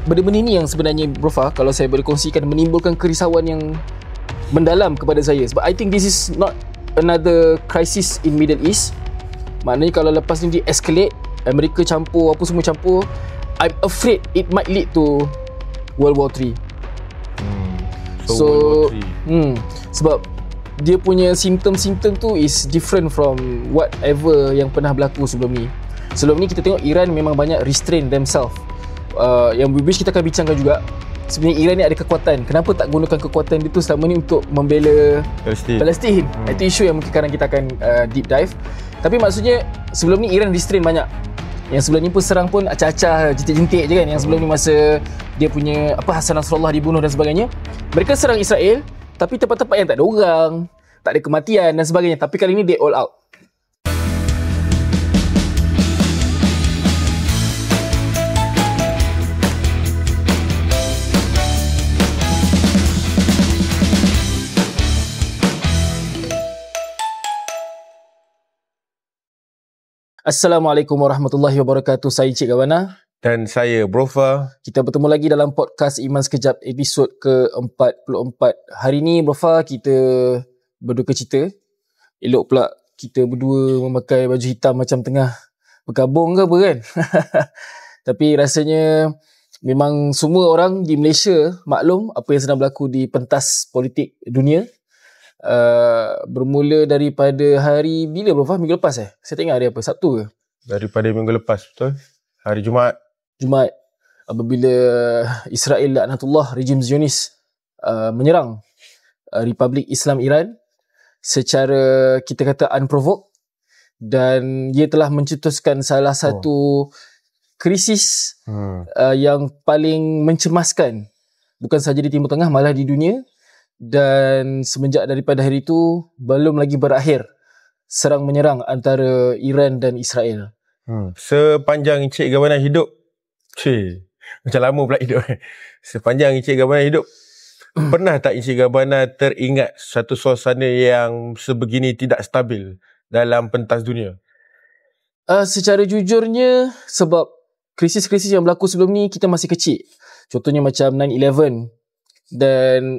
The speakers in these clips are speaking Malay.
benda-benda ni yang sebenarnya Bro Fah, kalau saya boleh kongsikan, menimbulkan kerisauan yang mendalam kepada saya. Sebab I think this is not another crisis in Middle East. Maknanya kalau lepas ni de-escalate, Amerika campur, apa semua campur, I'm afraid it might lead to World War 3. So World War 3. Sebab dia punya simptom-simptom tu is different from whatever yang pernah berlaku sebelum ni. Sebelum ni kita tengok Iran memang banyak restrain themselves. Yang which kita akan bincangkan juga. Sebenarnya Iran ni ada kekuatan. Kenapa tak gunakan kekuatan dia tu selama ni untuk membela Palestin? Itu isu yang mungkin sekarang kita akan deep dive. Tapi maksudnya sebelum ni Iran restrain banyak. Yang sebelum ni pun serang pun acah-acah, jentik-jentik je kan. Yang sebelum ni masa dia punya Hasan Nasrallah dibunuh dan sebagainya, mereka serang Israel tapi tempat-tempat yang tak ada orang, tak ada kematian dan sebagainya. Tapi kali ni they all out. Assalamualaikum warahmatullahi wabarakatuh. Saya Encik Gawana. Dan saya Bro Fah. Kita bertemu lagi dalam podcast Iman Sekejap episod ke-44. Hari ni Bro Fah, kita berduka cita. Elok pula kita berdua memakai baju hitam macam tengah bergabung ke apa kan. Tapi rasanya memang semua orang di Malaysia maklum apa yang sedang berlaku di pentas politik dunia. Bermula daripada hari bila Bro Fah? Minggu lepas Saya tak ingat hari apa, Sabtu ke? Daripada minggu lepas, betul? Hari Jumaat, apabila Israel laknatullah, rejim Zionis menyerang Republik Islam Iran secara kita kata unprovoked, dan ia telah mencetuskan salah satu krisis yang paling mencemaskan bukan sahaja di Timur Tengah, malah di dunia. Dan semenjak daripada hari itu belum lagi berakhir serang menyerang antara Iran dan Israel. Sepanjang Encik Gawana hidup, macam lama pula hidup. Sepanjang Encik Gawana hidup, pernah tak Encik Gawana teringat satu suasana yang sebegini tidak stabil dalam pentas dunia? Secara jujurnya, sebab krisis-krisis yang berlaku sebelum ni kita masih kecil. Contohnya macam 9/11. Dan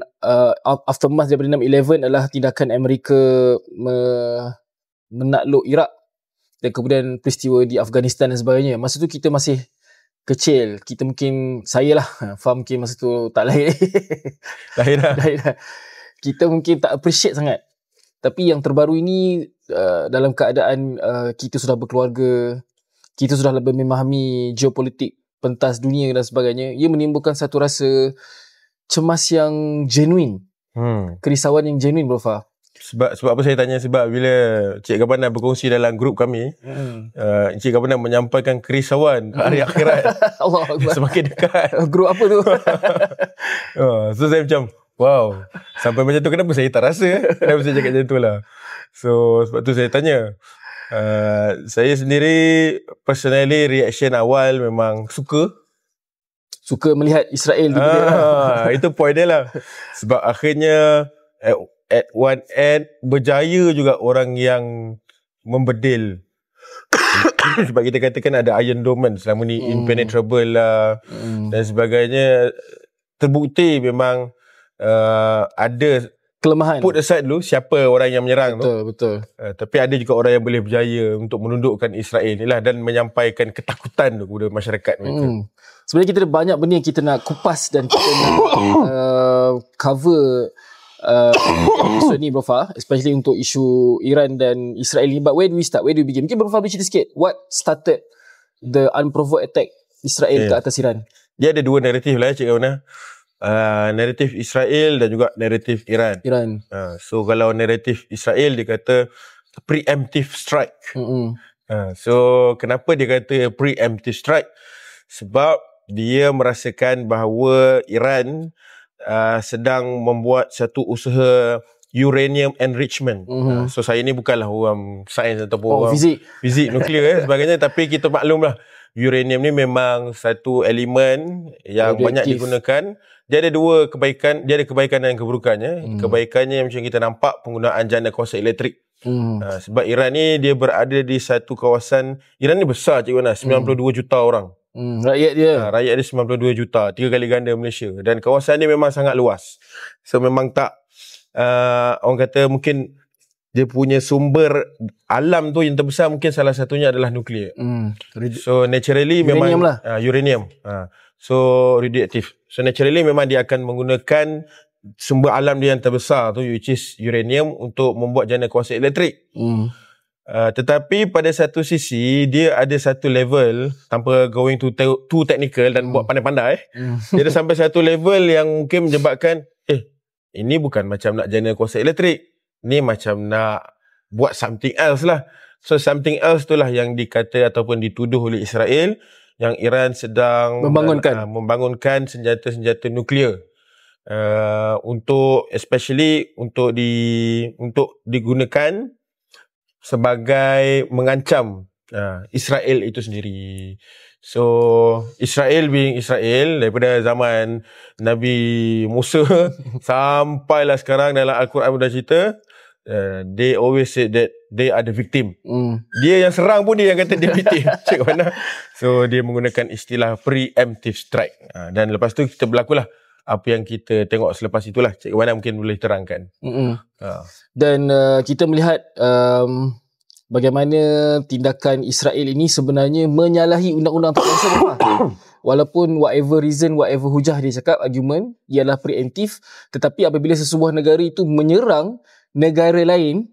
aftermath daripada 9/11 adalah tindakan Amerika menakluk Iraq, dan kemudian peristiwa di Afghanistan dan sebagainya. Masa tu kita masih kecil. Kita mungkin, saya lah, Faham mungkin masa tu tak lahir. Lahir dah. Kita mungkin tak appreciate sangat. Tapi yang terbaru ini, dalam keadaan kita sudah berkeluarga, kita sudah lebih memahami geopolitik pentas dunia dan sebagainya, ia menimbulkan satu rasa cemas yang genuine. Kerisauan yang genuine Bro Fah. Sebab apa saya tanya? Sebab bila Encik Gawana berkongsi dalam grup kami, Encik Gawana menyampaikan kerisauan hari akhirat. Allah Akbar. Semakin dekat. Grup apa tu? So saya macam, wow, sampai macam tu kenapa saya tak rasa? Kenapa saya cakap macam tu lah. So sebab tu saya tanya. Saya sendiri personally reaction awal memang suka melihat Israel tu. Itu point dia lah. Sebab akhirnya at one end berjaya juga orang yang membedil. Sebab kita katakan ada Iron Dome selama ni, impenetrable lah dan sebagainya. Terbukti memang ada kelemahan. Put aside dulu siapa orang yang menyerang betul. Tapi ada juga orang yang boleh berjaya untuk menundukkan Israel ni lah, dan menyampaikan ketakutan tu kepada masyarakat mereka. Sebenarnya kita ada banyak benda yang kita nak kupas dan kita nak cover episode ni Bro Fah, especially untuk isu Iran dan Israel ni. But where do we start? Where do we begin? Mungkin Bro Fah boleh cerita sikit what started the unprovoked attack Israel ke atas Iran? Dia ada dua naratif lah Cik Gawana. Naratif Israel dan juga naratif Iran. So kalau naratif Israel, dia kata preemptive strike. So kenapa dia kata preemptive strike? Sebab dia merasakan bahawa Iran sedang membuat satu usaha uranium enrichment. So saya ni bukanlah orang sains ataupun orang fizik nuklear sebagainya, tapi kita maklumlah uranium ni memang satu elemen yang banyak digunakan. Dia ada dua kebaikan, dia ada kebaikan dan keburukannya. Kebaikannya macam kita nampak penggunaan jana kuasa elektrik. Sebab Iran ni dia berada di satu kawasan, Iran ni besar Cik Wana, 92 juta orang. Rakyat dia. Rakyat dia 92 juta, 3 kali ganda Malaysia. Dan kawasan dia memang sangat luas. So memang tak, orang kata mungkin dia punya sumber alam tu yang terbesar mungkin salah satunya adalah nuklear. So naturally uranium memang uranium. So radioaktif. So naturally memang dia akan menggunakan sumber alam dia yang terbesar tu, which is uranium, untuk membuat jana kuasa elektrik. Tetapi pada satu sisi dia ada satu level, tanpa going to too technical dan buat pandai-pandai, dia ada sampai satu level yang mungkin menyebabkan ini bukan macam nak jana kuasa elektrik, ni macam nak buat something else lah. So something else tu lah yang dikata ataupun dituduh oleh Israel, yang Iran sedang membangunkan senjata-senjata nuklear, untuk especially untuk digunakan sebagai mengancam Israel itu sendiri. So Israel being Israel, daripada zaman Nabi Musa sampailah sekarang dalam Al-Quran sudah cerita, they always say that they are the victim. Dia yang serang pun dia yang kata dia victim. Cik mana? So dia menggunakan istilah preemptive strike. Dan lepas tu kita berlakulah apa yang kita tengok selepas itulah. Cik mana mungkin boleh terangkan. Dan kita melihat bagaimana tindakan Israel ini sebenarnya menyalahi undang-undang antarabangsa. Walaupun whatever reason, whatever hujah dia cakap, argument ialah preemptive, tetapi apabila sesebuah negara itu menyerang negara lain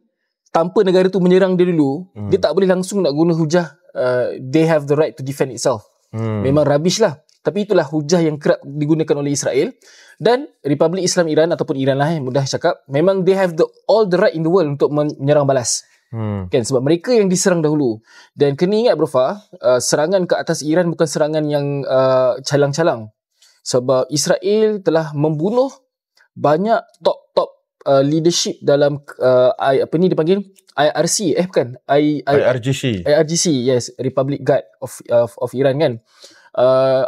tanpa negara itu menyerang dia dulu, dia tak boleh langsung nak guna hujah they have the right to defend itself. Memang rubbish lah. Tapi itulah hujah yang kerap digunakan oleh Israel. Dan Republik Islam Iran ataupun Iran lah mudah cakap, memang they have all the right in the world untuk menyerang balas. Kan, sebab mereka yang diserang dahulu. Dan kena ingat bro Fah, serangan ke atas Iran bukan serangan yang calang-calang. Sebab Israel telah membunuh banyak top leadership dalam apa ni dipanggil IRC IRGC, yes, Republic Guard of Iran kan.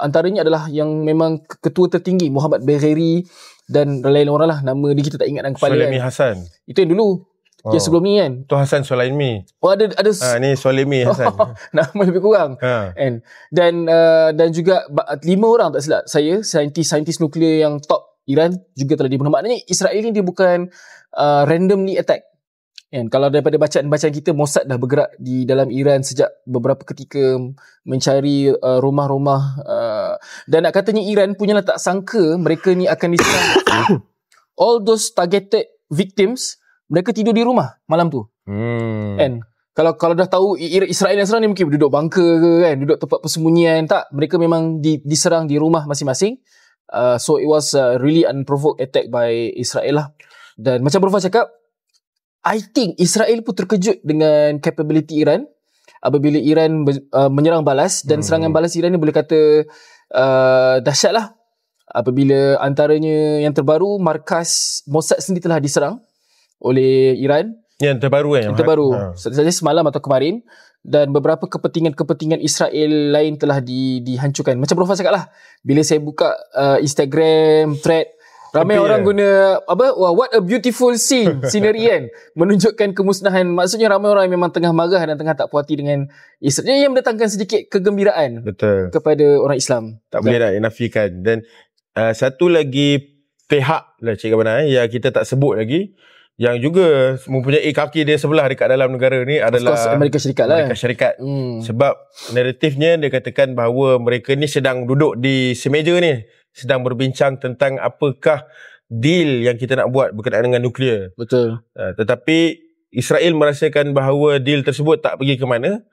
Antaranya adalah yang memang ketua tertinggi Muhammad Bagheri dan lain-lain orang lah, nama dia kita tak ingat dalam kepala. Sulaimi Hassan. Itu yang dulu. Yang sebelum ni kan. Tu Hassan Sulaimi. Oh ada ni Sulaimi Hassan. Nama lebih kurang. Kan. Dan juga 5 orang tak silap saya, saintis nuklear yang top Iran juga telah dibunuh. Maknanya Israel ni dia bukan randomly attack. Kan? Kalau daripada bacaan-bacaan kita, Mossad dah bergerak di dalam Iran sejak beberapa ketika mencari rumah-rumah, dan nak katanya Iran punyalah tak sangka mereka ni akan diserang. All those targeted victims, mereka tidur di rumah malam tu. Kan? Kalau dah tahu Israel yang serang ni mungkin duduk bunker ke kan, duduk tempat persembunyian. Tak, mereka memang diserang di rumah masing-masing. So it was really unprovoked attack by Israel lah. Dan macam Bro Fah cakap, I think Israel pun terkejut dengan capability Iran apabila Iran menyerang balas. Dan serangan balas Iran ni boleh kata dahsyat lah. Apabila antaranya yang terbaru, markas Mossad sendiri telah diserang oleh Iran. Yang terbaru kan? Yang terbaru. Saja semalam atau kemarin. Dan beberapa kepentingan Israel lain telah dihancurkan. Macam Bro Fah cakap lah, bila saya buka Instagram, thread, ramai orang guna what a beautiful scenery kan, menunjukkan kemusnahan. Maksudnya ramai orang yang memang tengah marah dan tengah tak puas hati dengan Israel, yang mendatangkan sedikit kegembiraan kepada orang Islam. Tak boleh nak nafikan. Dan satu lagi pihak lah Cik Gabana yang kita tak sebut lagi, yang juga mempunyai kaki dia sebelah dekat dalam negara ni adalah Amerika Syarikat lah. Amerika Syarikat. Sebab naratifnya dia katakan bahawa mereka ni sedang duduk di semeja ni, sedang berbincang tentang apakah deal yang kita nak buat berkenaan dengan nuklear. Betul. Tetapi Israel merasakan bahawa deal tersebut tak pergi ke mana,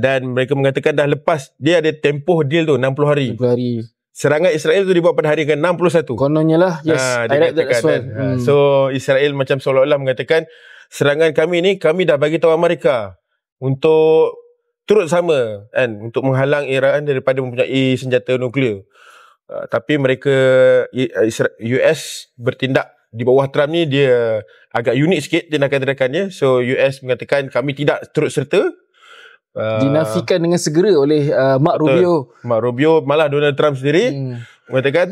dan mereka mengatakan dah lepas, dia ada tempoh deal tu 60 hari. 60 hari. Serangan Israel tu dibuat pada hari ke-61. Kononnya lah. Yes, I read that as well. So Israel macam seolah-olah mengatakan, serangan kami ni, kami dah bagi tahu Amerika untuk turut sama kan, untuk menghalang Iran daripada mempunyai senjata nuklear. Tapi mereka, US bertindak di bawah Trump ni, dia agak unik sikit tindakan-tindakannya. So US mengatakan kami tidak turut serta. Dinafikan dengan segera oleh Mark Rubio. Mark Rubio, malah Donald Trump sendiri mengatakan,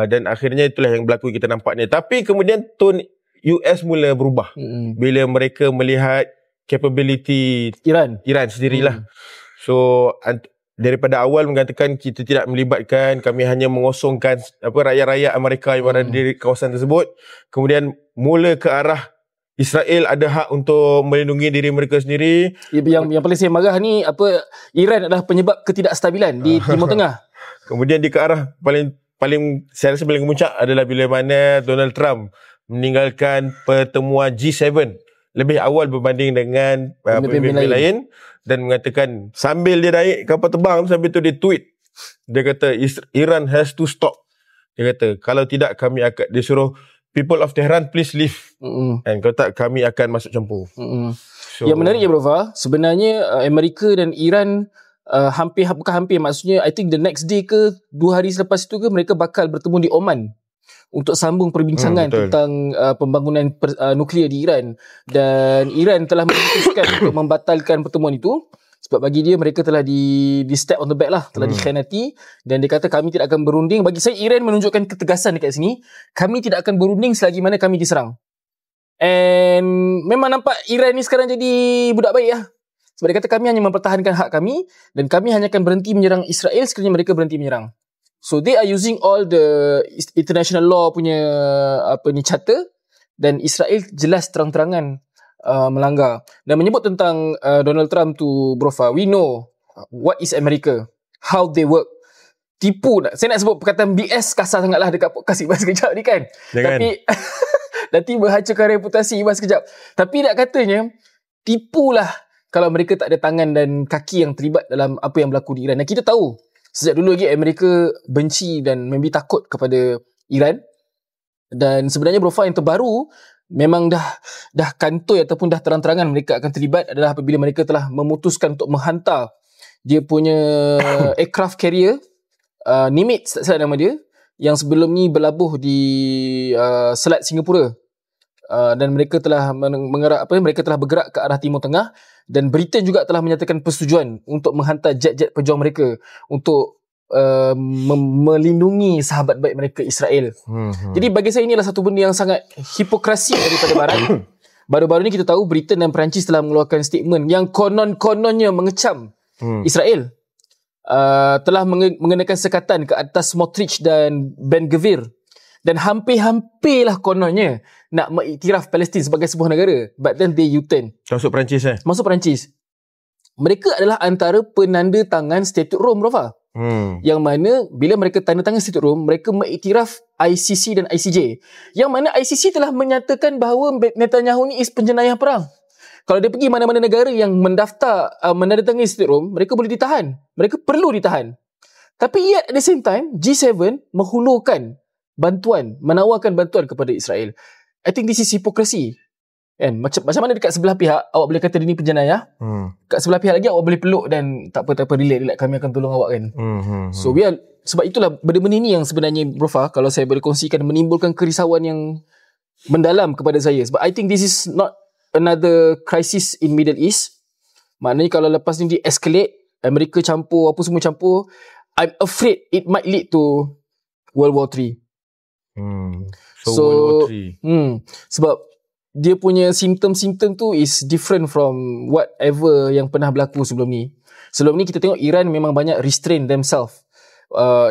dan akhirnya itulah yang berlaku kita nampak ni. Tapi kemudian tone US mula berubah bila mereka melihat capability Iran sendirilah. So daripada awal mengatakan kita tidak melibatkan, kami hanya mengosongkan rakyat-rakyat Amerika yang berada di kawasan tersebut. Kemudian mula ke arah Israel ada hak untuk melindungi diri mereka sendiri. Yang paling saya marah ni Iran adalah penyebab ketidakstabilan di Timur Tengah. Kemudian di ke arah paling saya rasa paling kemuncak adalah bila mana Donald Trump meninggalkan pertemuan G7 lebih awal berbanding dengan pemimpin lain dan mengatakan sambil dia naik kapal terbang sambil tu dia tweet, dia kata Iran has to stop. Dia kata kalau tidak kami akan, dia suruh people of Tehran please leave. And kalau tak kami akan masuk campur. So, yang menarik ya Bro, sebenarnya Amerika dan Iran bukan hampir, maksudnya I think the next day ke 2 hari selepas itu ke mereka bakal bertemu di Oman untuk sambung perbincangan tentang pembangunan nuklear di Iran. Dan Iran telah memutuskan untuk membatalkan pertemuan itu sebab bagi dia mereka telah di step on the back lah, telah dikhianati. Dan dia kata kami tidak akan berunding. Bagi saya Iran menunjukkan ketegasan dekat sini, kami tidak akan berunding selagi mana kami diserang. And memang nampak Iran ni sekarang jadi budak baik lah. Sebab dia kata kami hanya mempertahankan hak kami dan kami hanya akan berhenti menyerang Israel sekiranya mereka berhenti menyerang. So they are using all the international law punya charter, dan Israel jelas terang-terangan melanggar. Dan menyebut tentang Donald Trump tu Brofa, we know what is America, how they work. Tipu, saya nak sebut perkataan BS kasar sangatlah dekat podcast Ibas Sekejap ni kan. Tapi nanti berhancurkan reputasi Ibas Sekejap. Tapi nak katanya tipulah kalau mereka tak ada tangan dan kaki yang terlibat dalam apa yang berlaku di Iran. Dan kita tahu sejak dulu lagi Amerika benci dan maybe takut kepada Iran. Dan sebenarnya Brofa yang terbaru memang dah kantoi ataupun dah terang-terangan mereka akan terlibat adalah apabila mereka telah memutuskan untuk menghantar dia punya aircraft carrier Nimitz, tak salah nama dia, yang sebelum ni berlabuh di Selat Singapura. Dan mereka telah mereka telah bergerak ke arah Timur Tengah, dan Britain juga telah menyatakan persetujuan untuk menghantar jet-jet pejuang mereka untuk melindungi sahabat baik mereka Israel. Jadi bagi saya inilah satu benda yang sangat hipokrasi daripada Barat. Baru-baru ni kita tahu Britain dan Perancis telah mengeluarkan statement yang konon-kononnya mengecam Israel. Telah mengenakan sekatan ke atas Smotrich dan Ben Gvir, dan hampir-hampirlah kononnya nak mengiktiraf Palestin sebagai sebuah negara. But then they U-turn. Masuk Perancis Masuk Perancis. Mereka adalah antara penanda tangan Statute Rome, Rafa. Yang mana bila mereka tanda tangan Statute Rome, mereka mengiktiraf ICC dan ICJ. Yang mana ICC telah menyatakan bahawa Netanyahu ni is penjenayah perang. Kalau dia pergi mana-mana negara yang mendaftar menandatangani Statute Rome, mereka boleh ditahan. Mereka perlu ditahan. Tapi yet at the same time, G7 menghulurkan bantuan, menawarkan bantuan kepada Israel. I think this is hypocrisy. Kan? Macam mana dekat sebelah pihak awak boleh kata dia ni penjenayah, kat sebelah pihak lagi awak boleh peluk dan tak apa relax, kami akan tolong awak kan. So sebab itulah benda-benda ni yang sebenarnya Brofa, kalau saya boleh kongsikan, menimbulkan kerisauan yang mendalam kepada saya. Sebab I think this is not another crisis in Middle East. Maknanya kalau lepas ni de-escalate, Amerika campur, apa semua campur, I'm afraid it might lead to World War 3. So World War 3. Sebab dia punya simptom-simptom tu is different from whatever yang pernah berlaku sebelum ni. Sebelum ni kita tengok Iran memang banyak restrain themselves.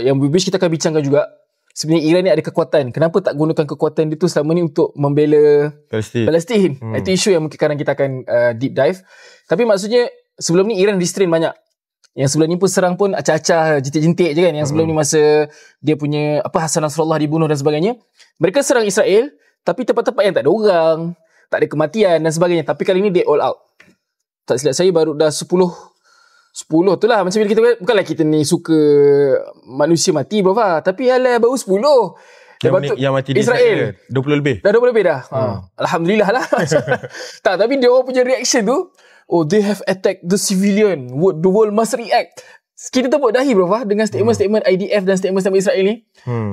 Yang which kita akan bincangkan juga. Sebenarnya Iran ni ada kekuatan. Kenapa tak gunakan kekuatan dia tu selama ni untuk membela Palestin? Itu isu yang mungkin sekarang kita akan deep dive. Tapi maksudnya sebelum ni Iran restrain banyak. Yang sebelum ni pun serang pun acah-acah, jentik-jentik je kan. Yang sebelum ni masa dia punya Hassan Nasrallah dibunuh dan sebagainya. Mereka serang Israel, tapi tempat-tempat yang tak ada orang, tak ada kematian dan sebagainya. Tapi kali ni they all out. Tak silap saya baru dah 10 tu lah. Macam bila kita, bukanlah kita ni suka manusia mati bro, tapi alah baru 10. Yang mati di Israel 20 lebih. Dah 20 lebih dah. Alhamdulillah lah. Tak, tapi dia orang punya reaction tu, they have attacked the civilian. The world must react. Kita tepuk dahi bro dengan statement-statement IDF dan statement-statement Israel ni.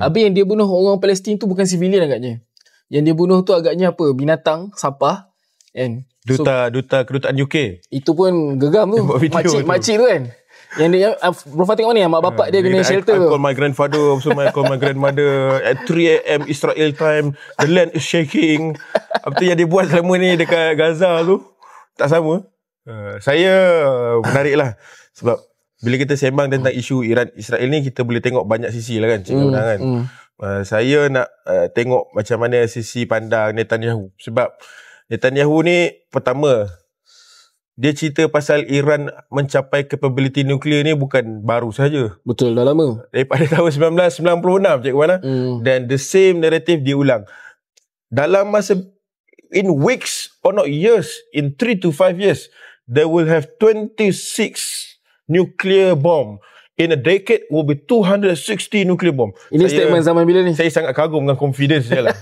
Habis yang dia bunuh orang Palestin tu bukan civilian agaknya. Yang dia bunuh tu agaknya binatang, sampah. And kedutaan UK. Itu pun gegam tu. Makcik tu kan. Yang dia bro tengok ni, mak bapak dia kena shelter tu. I call my grandfather, also I call my grandmother at 3 AM Israel time. The land is shaking. Apa tu yang dia buat selama ni dekat Gaza tu tak sama. Saya menarik lah. Sebab bila kita sembang tentang isu Iran Israel ni, kita boleh tengok banyak sisi lah kan, Cik Abang kan. Saya nak tengok macam mana sisi pandang Netanyahu. Sebab Netanyahu ni pertama, dia cerita pasal Iran mencapai capability nuklear ni bukan baru saja. Betul, dah lama. Daripada tahun 1996, Cik Wan. Dan the same narrative diulang. Dalam masa, in weeks or not years, in 3 to 5 years, they will have 26 nuclear bomb. In a decade will be 260 nuclear bomb. Ini statement zaman bila ni? Saya sangat kagum dengan confidence dia lah.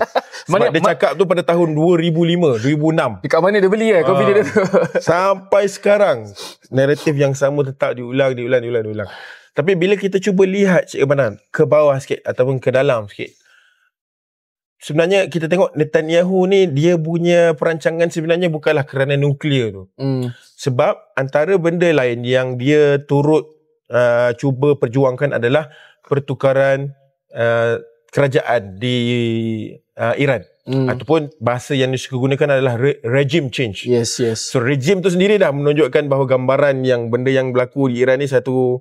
Sebab dia cakap tu pada tahun 2005, 2006. Dekat mana dia beli confidence tu? Sampai sekarang naratif yang sama tetap diulang. Tapi bila kita cuba lihat, Cik Banan, ke bawah sikit ataupun ke dalam sikit, sebenarnya kita tengok Netanyahu ni, dia punya perancangan sebenarnya bukanlah kerana nuklear tu. Sebab antara benda lain yang dia turut cuba perjuangkan adalah pertukaran kerajaan di Iran. Ataupun bahasa yang digunakan adalah regime change. Yes. So regime tu sendiri dah menunjukkan bahawa gambaran yang benda yang berlaku di Iran ni satu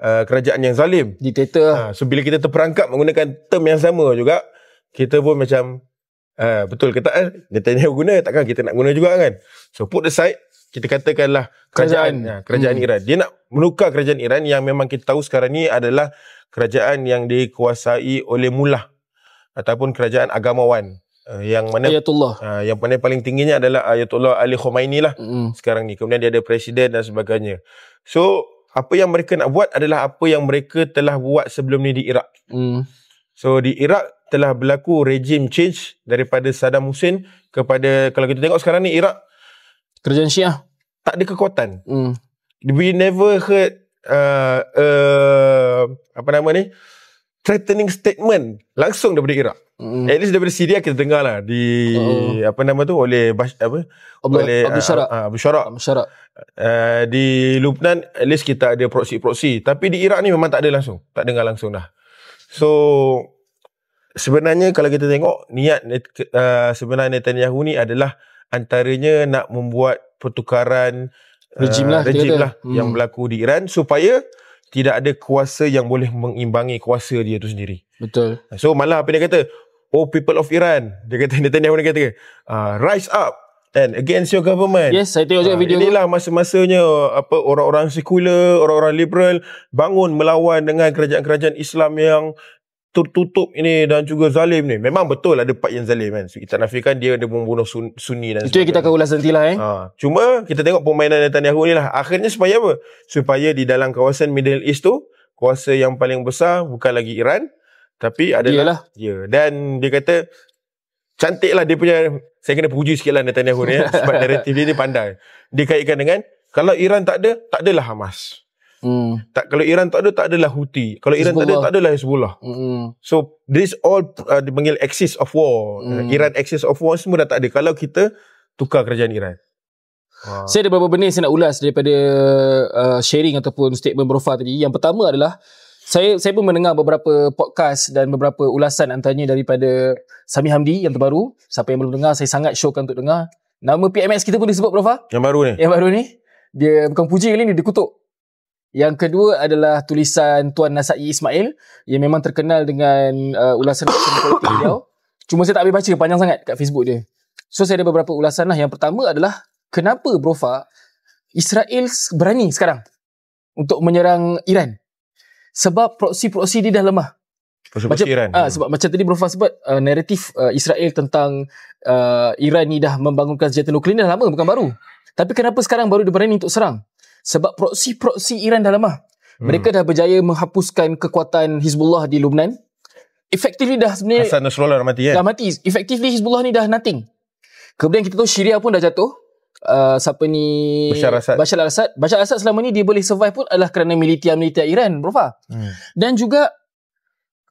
kerajaan yang zalim, diktator. So bila kita terperangkap menggunakan term yang sama juga, kita pun macam betul ke tak Netanyahu guna, takkan kita nak guna juga kan. So put aside, kita katakanlah kerajaan Iran. Dia nak menukar kerajaan Iran yang memang kita tahu sekarang ni adalah kerajaan yang dikuasai oleh mullah ataupun kerajaan agamawan, yang mana Ayatullah. Yang paling tingginya adalah Ayatullah Ali Khomeini lah sekarang ni. Kemudian dia ada presiden dan sebagainya. So apa yang mereka nak buat adalah apa yang mereka telah buat sebelum ni di Iraq. So di Iraq telah berlaku regime change daripada Saddam Hussein kepada, kalau kita tengok sekarang ni Iraq, kerajaan Syiah tak ada kekuatan. We never heard threatening statement langsung daripada Iraq. At least daripada Syria kita dengar lah oleh Abu Sharak. Di Lebanon at least kita ada proksi. Tapi di Iraq ni memang tak ada langsung, tak dengar langsung dah. So sebenarnya kalau kita tengok niat sebenarnya Netanyahu ni adalah antaranya nak membuat pertukaran regime lah yang berlaku di Iran supaya tidak ada kuasa yang boleh mengimbangi kuasa dia tu sendiri. Betul. So malah apa dia kata, people of Iran, dia kata, Netanyahu dia kata, rise up and against your government. Yes, saya tengok juga video inilah masa-masanya orang-orang sekular, orang-orang liberal bangun melawan dengan kerajaan-kerajaan Islam yang tertutup ini dan juga zalim ni. Memang betul ada part yang zalim kan. So, kita nafikan dia membunuh Sunni dan itu yang kita akan ulas nanti lah Cuma kita tengok permainan Netanyahu ni lah. Akhirnya supaya apa? Supaya di dalam kawasan Middle East tu, kuasa yang paling besar bukan lagi Iran, tapi adalah dia. Dan dia kata cantik lah dia punya, saya kena puji sikit lah Netanyahu ni sebab naratif dia ni pandai. Dia kaitkan dengan kalau Iran tak ada, tak adalah Hamas. Kalau Iran tak ada, tak adalah Houthi. Kalau Iran tak ada, tak adalah Hezbollah. So this all dipanggil axis of war. Iran axis of war semua dah tak ada kalau kita tukar kerajaan Iran. Saya ada beberapa benda saya nak ulas daripada sharing ataupun statement Brofa tadi. Yang pertama adalah saya pun mendengar beberapa podcast dan beberapa ulasan antaranya daripada Sami Hamdi yang terbaru. Siapa yang belum dengar, saya sangat syorkan untuk dengar. Nama PMX kita pun disebut Brofa. Yang baru ni. Dia bukan puji kali ni, dia kutuk. Yang kedua adalah tulisan Tuan Nasai Ismail yang memang terkenal dengan ulasan politik beliau. Cuma saya tak habis baca, panjang sangat kat Facebook dia. So saya ada beberapa ulasan lah. Yang pertama adalah kenapa Brofa Israel berani sekarang untuk menyerang Iran? Sebab proksi-proksi dia dah lemah. Iran. Sebab macam tadi Brofa sebut naratif Israel tentang Iran ni dah membangunkan senjata nuklear dah lama, bukan baru. Tapi kenapa sekarang baru dia berani untuk serang? Sebab proksi Iran dah lemah. Mereka dah berjaya menghapuskan kekuatan Hizbullah di Lebanon. Effectively dah sebenarnya Hassan Nasrallah dah mati kan? Dah mati. Effectively Hizbullah ni dah nothing. Kemudian kita tahu Syria pun dah jatuh. Bashar al-Assad. Bashar al-Assad selama ni dia boleh survive pun adalah kerana militer Iran, Brofa. Dan juga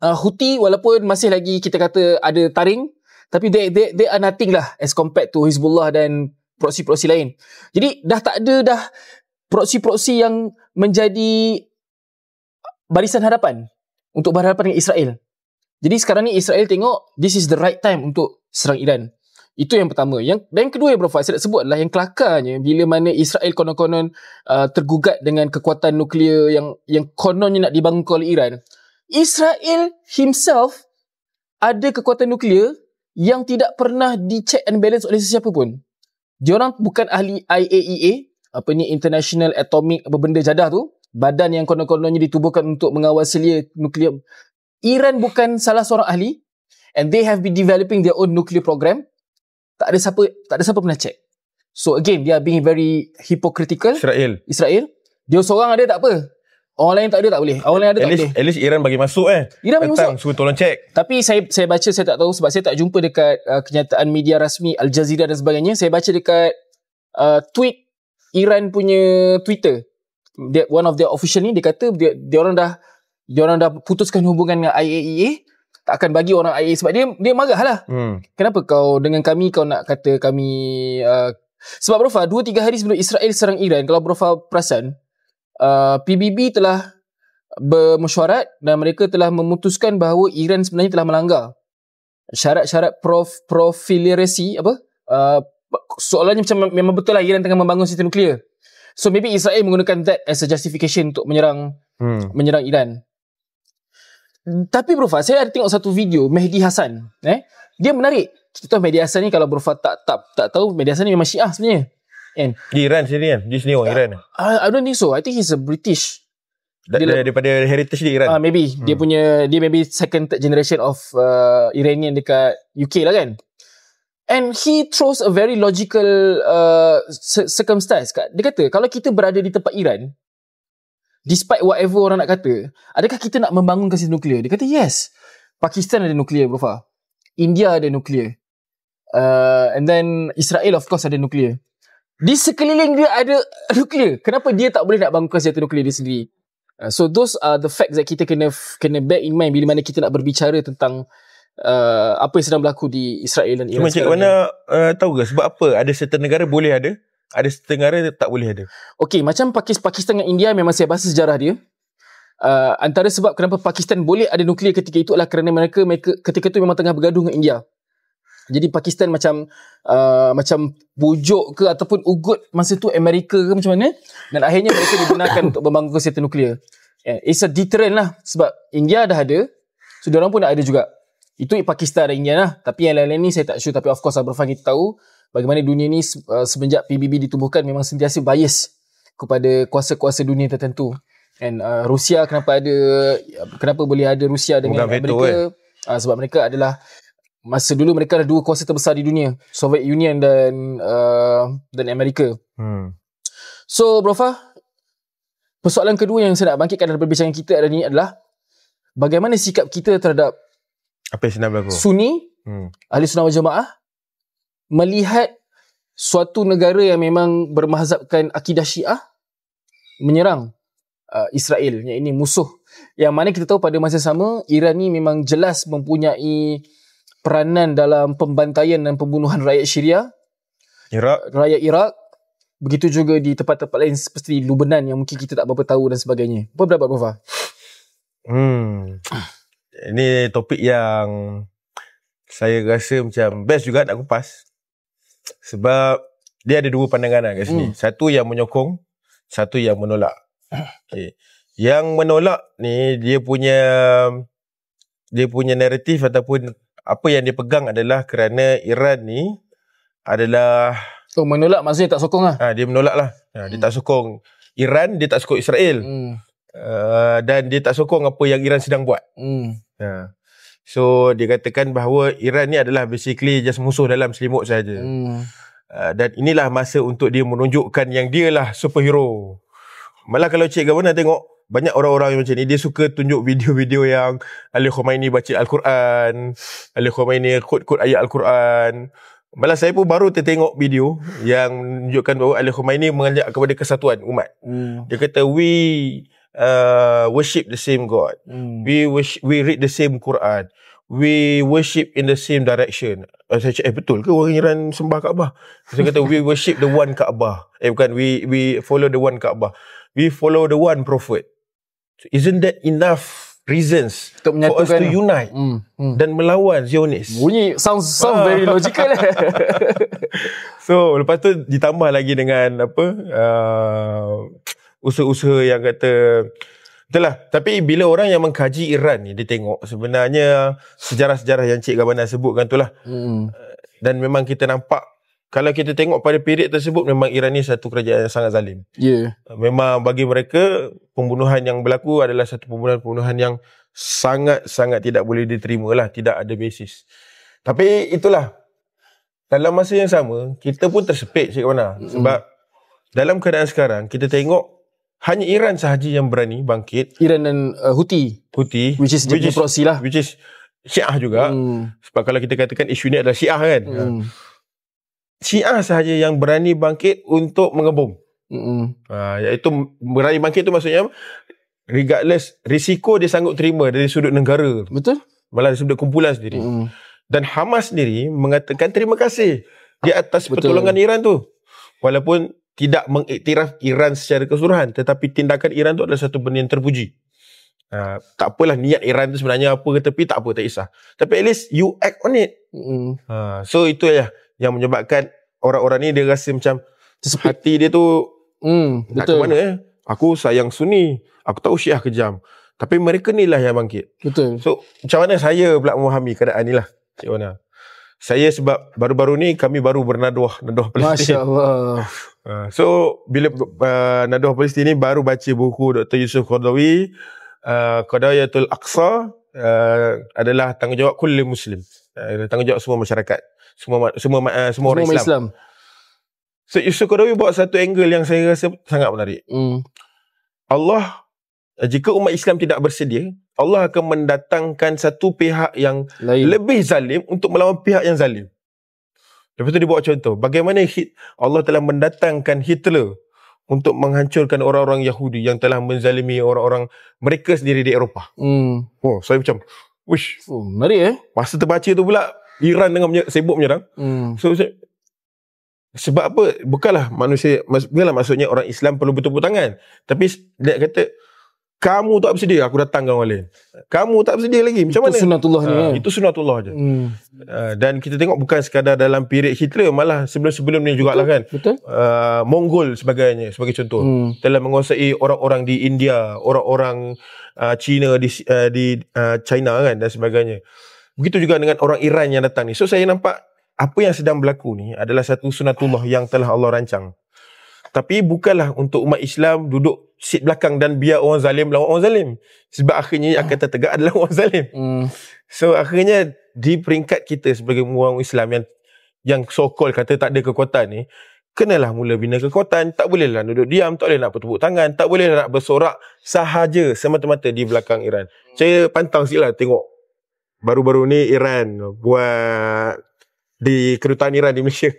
Houthi walaupun masih lagi kita kata ada taring, tapi they are nothing lah as compared to Hizbullah dan proksi-proksi lain. Jadi dah tak ada dah proksi-proksi yang menjadi barisan hadapan untuk berhadapan dengan Israel. Jadi sekarang ni Israel tengok this is the right time untuk serang Iran. Itu yang pertama. Dan yang kedua yang Prof, saya nak sebut adalah yang kelakarnya bila mana Israel konon-konon tergugat dengan kekuatan nuklear yang kononnya nak dibangun oleh Iran. Israel himself ada kekuatan nuklear yang tidak pernah di-check and balance oleh sesiapa pun. Diorang bukan ahli IAEA, International Atomic benda jadah tu, badan yang konon-kononnya ditubuhkan untuk mengawal selia nuklear. Iran bukan salah seorang ahli, and they have been developing their own nuclear program. Tak ada siapa pernah check. So again, they are being very hypocritical. Israel. Dia seorang ada tak apa. Orang lain tak ada tak boleh. Orang lain ada tak boleh. At least Iran bagi masuk Iran bagi masuk. Suruh tolong check. Tapi saya baca, saya tak tahu sebab saya tak jumpa dekat kenyataan media rasmi Al Jazeera dan sebagainya. Saya baca dekat tweet Iran punya Twitter. One of their official ni, dia kata dia orang dah putuskan hubungan dengan IAEA. Tak akan bagi orang IAEA sebab dia marah lah. Kenapa kau dengan kami kau nak kata kami sebab Prof, 2-3 hari sebelum Israel serang Iran, kalau Prof perasan, PBB telah bermesyuarat dan mereka telah memutuskan bahawa Iran sebenarnya telah melanggar syarat-syarat proliferasi soalannya macam memang betul lah Iran tengah membangun sistem nuklear. So maybe Israel menggunakan that as a justification untuk menyerang Iran. Tapi Prof, saya ada tengok satu video Mehdi Hasan. Dia menarik. Kita tahu Mehdi Hasan ni, kalau Prof tak tahu, Mehdi Hasan ni memang Syiah sebenarnya. Di Iran sini kan? Di sini orang Iran. I don't think so. I think he's a British. Daripada heritage di Iran. Maybe. Dia maybe second, third generation of Iranian dekat UK lah kan. And he throws a very logical circumstance. Dia kata, kalau kita berada di tempat Iran, despite whatever orang nak kata, adakah kita nak membangunkan sistem nuklear? Dia kata yes. Pakistan ada nuklear, Prof. India ada nuklear. And then Israel of course ada nuklear. Di sekeliling dia ada nuklear. Kenapa dia tak boleh nak bangunkan senjata nuklear dia sendiri? So those are the facts that kita kena bear in mind bila mana kita nak berbicara tentang apa yang sedang berlaku di Israel dan Iran. Cuma cik mana tahu ke sebab apa ada certain negara boleh ada certain negara tak boleh ada? Okay, macam Pakistan dan India, memang saya baca sejarah dia. Antara sebab kenapa Pakistan boleh ada nuklear ketika itu adalah kerana mereka ketika itu memang tengah bergaduh dengan India. Jadi Pakistan macam bujuk ke ataupun ugut masa tu Amerika ke macam mana, dan akhirnya mereka digunakan untuk membangun senjata nuklear. It's a deterrent lah, sebab India dah ada, so diorang pun nak ada juga. Itu Pakistan dan India lah. Tapi yang lain-lain ni saya tak sure. Tapi of course Abrafan, kita tahu bagaimana dunia ni semenjak PBB ditubuhkan memang sentiasa bias kepada kuasa-kuasa dunia tertentu. And Rusia, kenapa boleh ada Rusia dengan Amerika? Sebab mereka adalah, masa dulu mereka ada dua kuasa terbesar di dunia, Soviet Union dan Amerika. So Brofa, persoalan kedua yang saya nak bangkitkan dalam perbincangan kita adalah bagaimana sikap kita terhadap apa yang sedang berlaku Sunni, Ahli Sunnah wal Jamaah, melihat suatu negara yang memang bermazhabkan akidah Syiah menyerang Israel, yang ini musuh, yang mana kita tahu pada masa sama Iran ni memang jelas mempunyai peranan dalam pembantaian dan pembunuhan rakyat Syria, rakyat Iraq, begitu juga di tempat-tempat lain seperti Lebanon yang mungkin kita tak berapa tahu dan sebagainya. Apa pendapat Prof? Ini topik yang saya rasa macam best juga nak kupas, sebab dia ada dua pandangan kat sini. Satu yang menyokong, satu yang menolak. Okay. Yang menolak ni dia punya naratif ataupun apa yang dia pegang adalah kerana Iran ni adalah menolak maksudnya tak sokong lah. Dia menolak lah. Dia tak sokong Iran, dia tak sokong Israel. Dan dia tak sokong apa yang Iran sedang buat. So dia katakan bahawa Iran ni adalah basically just musuh dalam selimut saja. Dan inilah masa untuk dia menunjukkan yang dia lah superhero. Malah kalau Cik Governor tengok, banyak orang-orang yang macam ni, dia suka tunjuk video-video yang Ali Khomeini baca Al-Quran, Ali Khomeini quote-quote ayat Al-Quran. Malah saya pun baru tertengok video yang menunjukkan bahawa Ali Khomeini mengajak kepada kesatuan umat. Dia kata, we worship the same God. We read the same Quran. We worship in the same direction. Saya cakap, betul ke orang Iran sembah Kaabah? Saya kata, we worship the one Kaabah. Bukan, we follow the one Kaabah. We follow the one prophet. So, isn't that enough reasons untuk for us to unite dan melawan Zionis. Bunyi sounds very logical. So lepas tu ditambah lagi dengan usaha-usaha yang kata itulah. Tapi bila orang yang mengkaji Iran ni, dia tengok sebenarnya sejarah-sejarah yang Cik Gabana sebutkan tu lah. Dan memang kita nampak, kalau kita tengok pada period tersebut, memang Iran ni satu kerajaan yang sangat zalim. Memang bagi mereka, pembunuhan yang berlaku adalah satu pembunuhan yang sangat-sangat tidak boleh diterima lah. Tidak ada basis. Tapi itulah, dalam masa yang sama, kita pun tersepit, Cik Gabana. Sebab dalam keadaan sekarang, kita tengok hanya Iran sahaja yang berani bangkit. Iran dan Houthi, which is proxy lah, which is Syiah juga. Sebab kalau kita katakan isu ni adalah Syiah kan, Syiah sahaja yang berani bangkit untuk mengebom. Iaitu berani bangkit tu maksudnya regardless risiko dia sanggup terima dari sudut negara. Betul. Malah dari sudut kumpulan sendiri. Dan Hamas sendiri mengatakan terima kasih di atas pertolongan Iran tu. Walaupun tidak mengiktiraf Iran secara keseluruhan, tetapi tindakan Iran tu adalah satu benda yang terpuji. Tak apalah niat Iran tu sebenarnya apa ke tepi, tak apa, tak kisah. Tapi at least you act on it. So itu yang menyebabkan orang-orang ni dia rasa macam hati dia tu nak ke mana aku sayang Sunni, aku tahu Syiah kejam, tapi mereka ni lah yang bangkit. Betul. So macam mana saya pula memahami keadaan ni lah, Cik Wana? Saya sebab baru-baru ni kami baru bernaduah Palestin. Masya-Allah. So bila naduah Palestin ni baru baca buku Dr. Yusuf Qaradawi, Qadayatul Aqsa, adalah tanggungjawab kulli muslim, tanggungjawab semua masyarakat, semua orang Islam. So Yusuf Qaradawi buat satu angle yang saya rasa sangat menarik. Allah, jika umat Islam tidak bersedia, Allah akan mendatangkan satu pihak yang lebih zalim untuk melawan pihak yang zalim. Lepas tu dia buat contoh bagaimana Allah telah mendatangkan Hitler untuk menghancurkan orang-orang Yahudi yang telah menzalimi orang-orang mereka sendiri di Eropah. Saya macam wish, menarik masa terbaca tu pula Iran tengah sibuk menyerang. So sebab apa? Bukanlah maksudnya orang Islam perlu bertepuk tangan, tapi dia kata kamu tak bersedia, aku datangkan orang lain. Kamu tak bersedia lagi, macam mana? Itu sunnatullah ni. Itu sunnatullah je. Dan kita tengok bukan sekadar dalam period Hitler, malah sebelum-sebelum ni jugalah kan. Betul. Mongol sebagai contoh telah menguasai orang-orang di India, orang-orang China di China kan, dan sebagainya. Begitu juga dengan orang Iran yang datang ni. So saya nampak apa yang sedang berlaku ni adalah satu sunnatullah yang telah Allah rancang. Tapi bukanlah untuk umat Islam duduk sit belakang dan biar orang zalim lawan orang zalim. Sebab akhirnya yang akan tertegak adalah orang zalim. So akhirnya di peringkat kita sebagai orang Islam yang so-called kata tak ada kekuatan ni, kenalah mula bina kekuatan. Tak bolehlah duduk diam, tak boleh nak bertepuk tangan, tak boleh nak bersorak sahaja semata-mata di belakang Iran. Saya pantang sikit lah tengok baru-baru ni Iran buat di kedutaan Iran di Malaysia.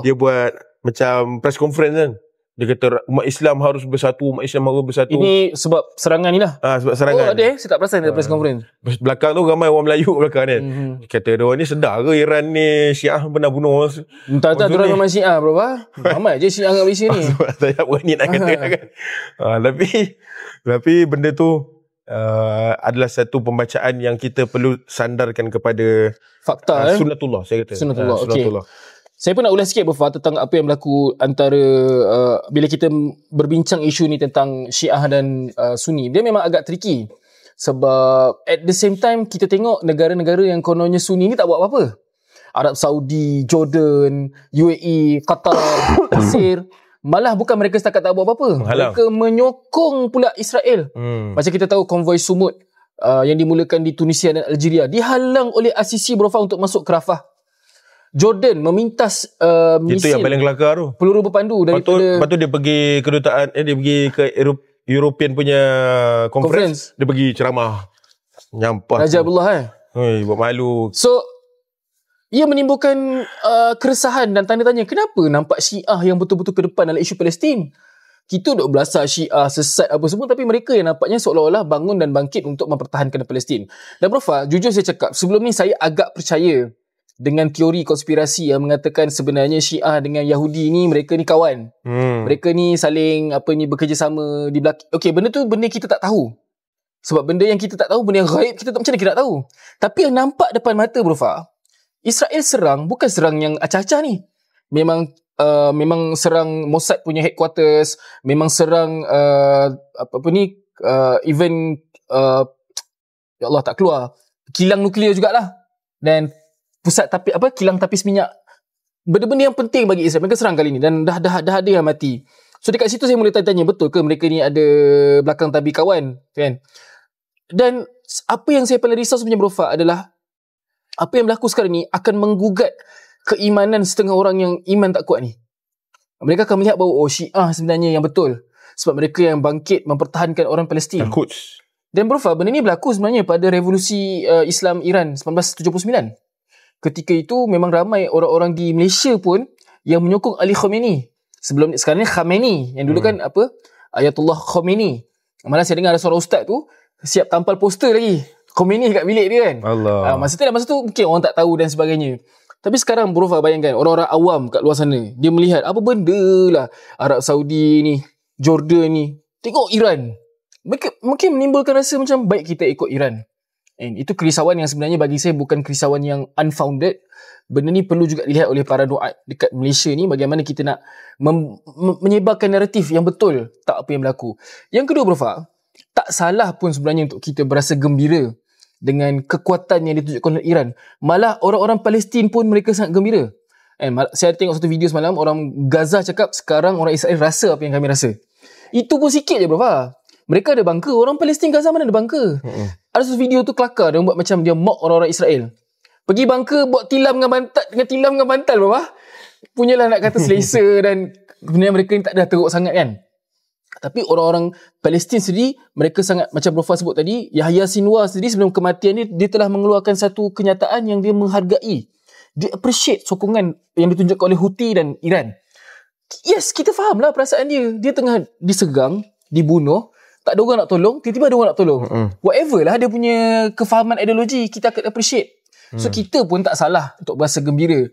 Dia buat macam press conference kan. Dia kata umat Islam harus bersatu, umat Islam harus bersatu. Ini sebab serangan ni lah. Sebab serangan. Ada saya tak perasan ada press conference. Belakang tu ramai orang Melayu belakang kan. Kata dia ni sedar ke Iran ni Syiah pernah bunuh. Entah orang memang Syiah bro. Ramai je Syiah kat Malaysia ni. Sebab saya berani nak kata kan. Tapi benda tu adalah satu pembacaan yang kita perlu sandarkan kepada fakta. Sunnatullah saya kata. Sunnatullah. Saya pun nak ulas sikit Bafa tentang apa yang berlaku antara bila kita berbincang isu ni tentang Syiah dan Sunni. Dia memang agak tricky. Sebab at the same time kita tengok negara-negara yang kononnya Sunni ni tak buat apa-apa. Arab Saudi, Jordan, UAE, Qatar, Mesir. Malah bukan mereka setakat tak buat apa-apa. Mereka menyokong pula Israel. Macam kita tahu konvoi Sumud yang dimulakan di Tunisia dan Algeria dihalang oleh Al-Sisi Bafa untuk masuk ke Rafah. Jordan memintas misil. Itu yang paling kelakar tu. Peluru berpandu daripada. Lepas tu dia pergi kedutaan, dia pergi ke European punya conference. Dia pergi ceramah. Nyampah. Raja Abdullah buat malu. So, ia menimbulkan keresahan dan tanda tanya. Kenapa nampak Syiah yang betul-betul ke depan dalam isu Palestin? Kita duk belasah Syiah, sesat apa semua, tapi mereka yang nampaknya seolah-olah bangun dan bangkit untuk mempertahankan Palestin. Dan Prof, jujur saya cakap, sebelum ni saya agak percaya dengan teori konspirasi yang mengatakan sebenarnya Syiah dengan Yahudi ni mereka ni kawan. Mereka ni saling bekerjasama di belakang. Okey, benda tu benda kita tak tahu. Sebab benda yang kita tak tahu, benda yang gaib, kita macam mana kita nak tahu. Tapi yang nampak depan mata, Bro Fa, Israel serang, bukan serang yang acah-acah ni. Memang serang Mossad punya headquarters, memang serang even ya Allah tak keluar, kilang nuklear jugalah, dan pusat kilang tapis minyak. Benda-benda yang penting bagi Israel mereka serang kali ni, dan dah ada yang mati. So dekat situ saya mula tanya, betul ke mereka ni ada belakang tabir kawan, kan? Dan apa yang saya paling risau sebenarnya, Bro Fa, adalah apa yang berlaku sekarang ni akan menggugat keimanan setengah orang yang iman tak kuat ni. Mereka akan melihat bahawa Syiah sebenarnya yang betul, sebab mereka yang bangkit mempertahankan orang Palestin. Dan Bro Fa, benda ni berlaku sebenarnya pada revolusi Islam Iran 1979. Ketika itu memang ramai orang-orang di Malaysia pun yang menyokong Ali Khamenei. Sekarang ni Khamenei, yang dulu kan Ayatullah Khamenei. Malah saya dengar ada seorang ustaz tu siap tampal poster lagi Khamenei kat bilik dia kan. Allah. Masa tu mungkin orang tak tahu dan sebagainya. Tapi sekarang Bro Fa, bayangkan orang-orang awam kat luar sana, dia melihat apa benda lah Arab Saudi ni, Jordan ni, tengok Iran. Mungkin menimbulkan rasa macam baik kita ikut Iran. And itu kerisauan yang sebenarnya bagi saya bukan kerisauan yang unfounded. Benda ni perlu juga dilihat oleh para duat dekat Malaysia ni, bagaimana kita nak menyebarkan naratif yang betul tak apa yang berlaku. Yang kedua, Bro Fa, tak salah pun sebenarnya untuk kita berasa gembira dengan kekuatan yang ditunjukkan oleh Iran. Malah orang-orang Palestin pun mereka sangat gembira. Saya tengok satu video semalam, orang Gaza cakap sekarang orang Israel rasa apa yang kami rasa. Itu pun sikit je, Bro Fa. Mereka ada bunker, orang Palestin Gaza mana ada bunker. Ada satu video tu kelakar, dia buat macam dia mock orang-orang Israel. Pergi bunker buat tilam dengan bantal, Bro Fa. Punyalah nak kata selesa dan sebenarnya mereka ni tak ada teruk sangat kan. Tapi orang-orang Palestin sendiri, mereka sangat, macam Bro Fa sebut tadi, Yahya Sinwar sendiri sebelum kematian dia telah mengeluarkan satu kenyataan yang dia menghargai. Dia appreciate sokongan yang ditunjukkan oleh Houthi dan Iran. Yes, kita faham lah perasaan dia. Dia tengah diserang, dibunuh, tak ada orang nak tolong, tiba-tiba ada orang nak tolong. Whatever lah dia punya kefahaman ideologi, kita akan appreciate. So kita pun tak salah untuk berasa gembira.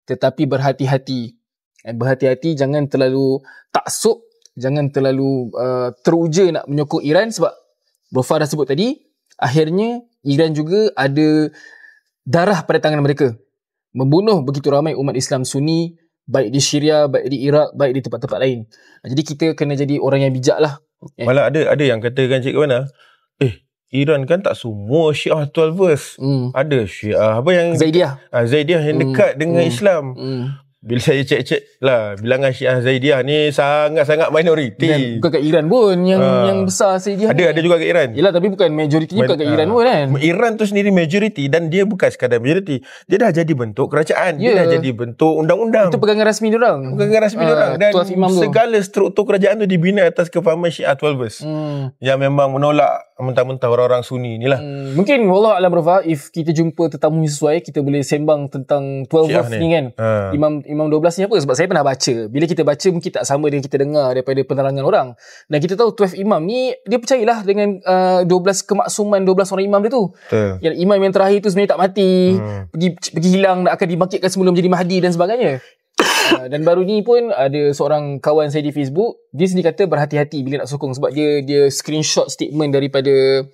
Tetapi berhati-hati. Berhati-hati, jangan terlalu taksub, jangan terlalu teruja nak menyokong Iran, sebab Bro Fa dah sebut tadi, akhirnya Iran juga ada darah pada tangan mereka. Membunuh begitu ramai umat Islam Sunni, baik di Syria, baik di Iraq, baik di tempat-tempat lain. Jadi kita kena jadi orang yang bijak lah. Malah ada yang katakan Cik Wana, Iran kan tak semua Syiah 12 verse. Ada Syiah apa yang Zaidiyah yang dekat dengan Islam. Bila saya cek lah, bilangan Syiah Zaidiyah ni sangat-sangat minoriti. Dan bukan kat Iran pun yang besar Zaidiyah. Ada juga kat Iran. Yelah, tapi bukan majoritinya bukan kat Iran pun kan. Iran tu sendiri majoriti, dan dia bukan sekadar majoriti. Dia dah jadi bentuk kerajaan. Dia dah jadi bentuk undang-undang. Itu pegangan rasmi diorang. Dan segala struktur kerajaan tu dibina atas kefahaman Syiah 12 yang memang menolak mentah-mentah orang-orang Sunni ni lah. Mungkin wallah alam, Bro Fa, if kita jumpa tetamu sesuai, kita boleh sembang tentang 12 verse ni kan. Imam 12 ni apa? Sebab saya pernah baca. Bila kita baca mungkin tak sama dengan kita dengar daripada penerangan orang. Dan kita tahu 12 imam ni, dia percayalah dengan 12 kemaksuman 12 orang imam dia tu. Yang imam yang terakhir tu sebenarnya tak mati, pergi hilang, akan dibangkitkan sebelum menjadi Mahdi dan sebagainya. Dan baru ni pun ada seorang kawan saya di Facebook, dia sendiri kata berhati-hati bila nak sokong, sebab dia screenshot statement daripada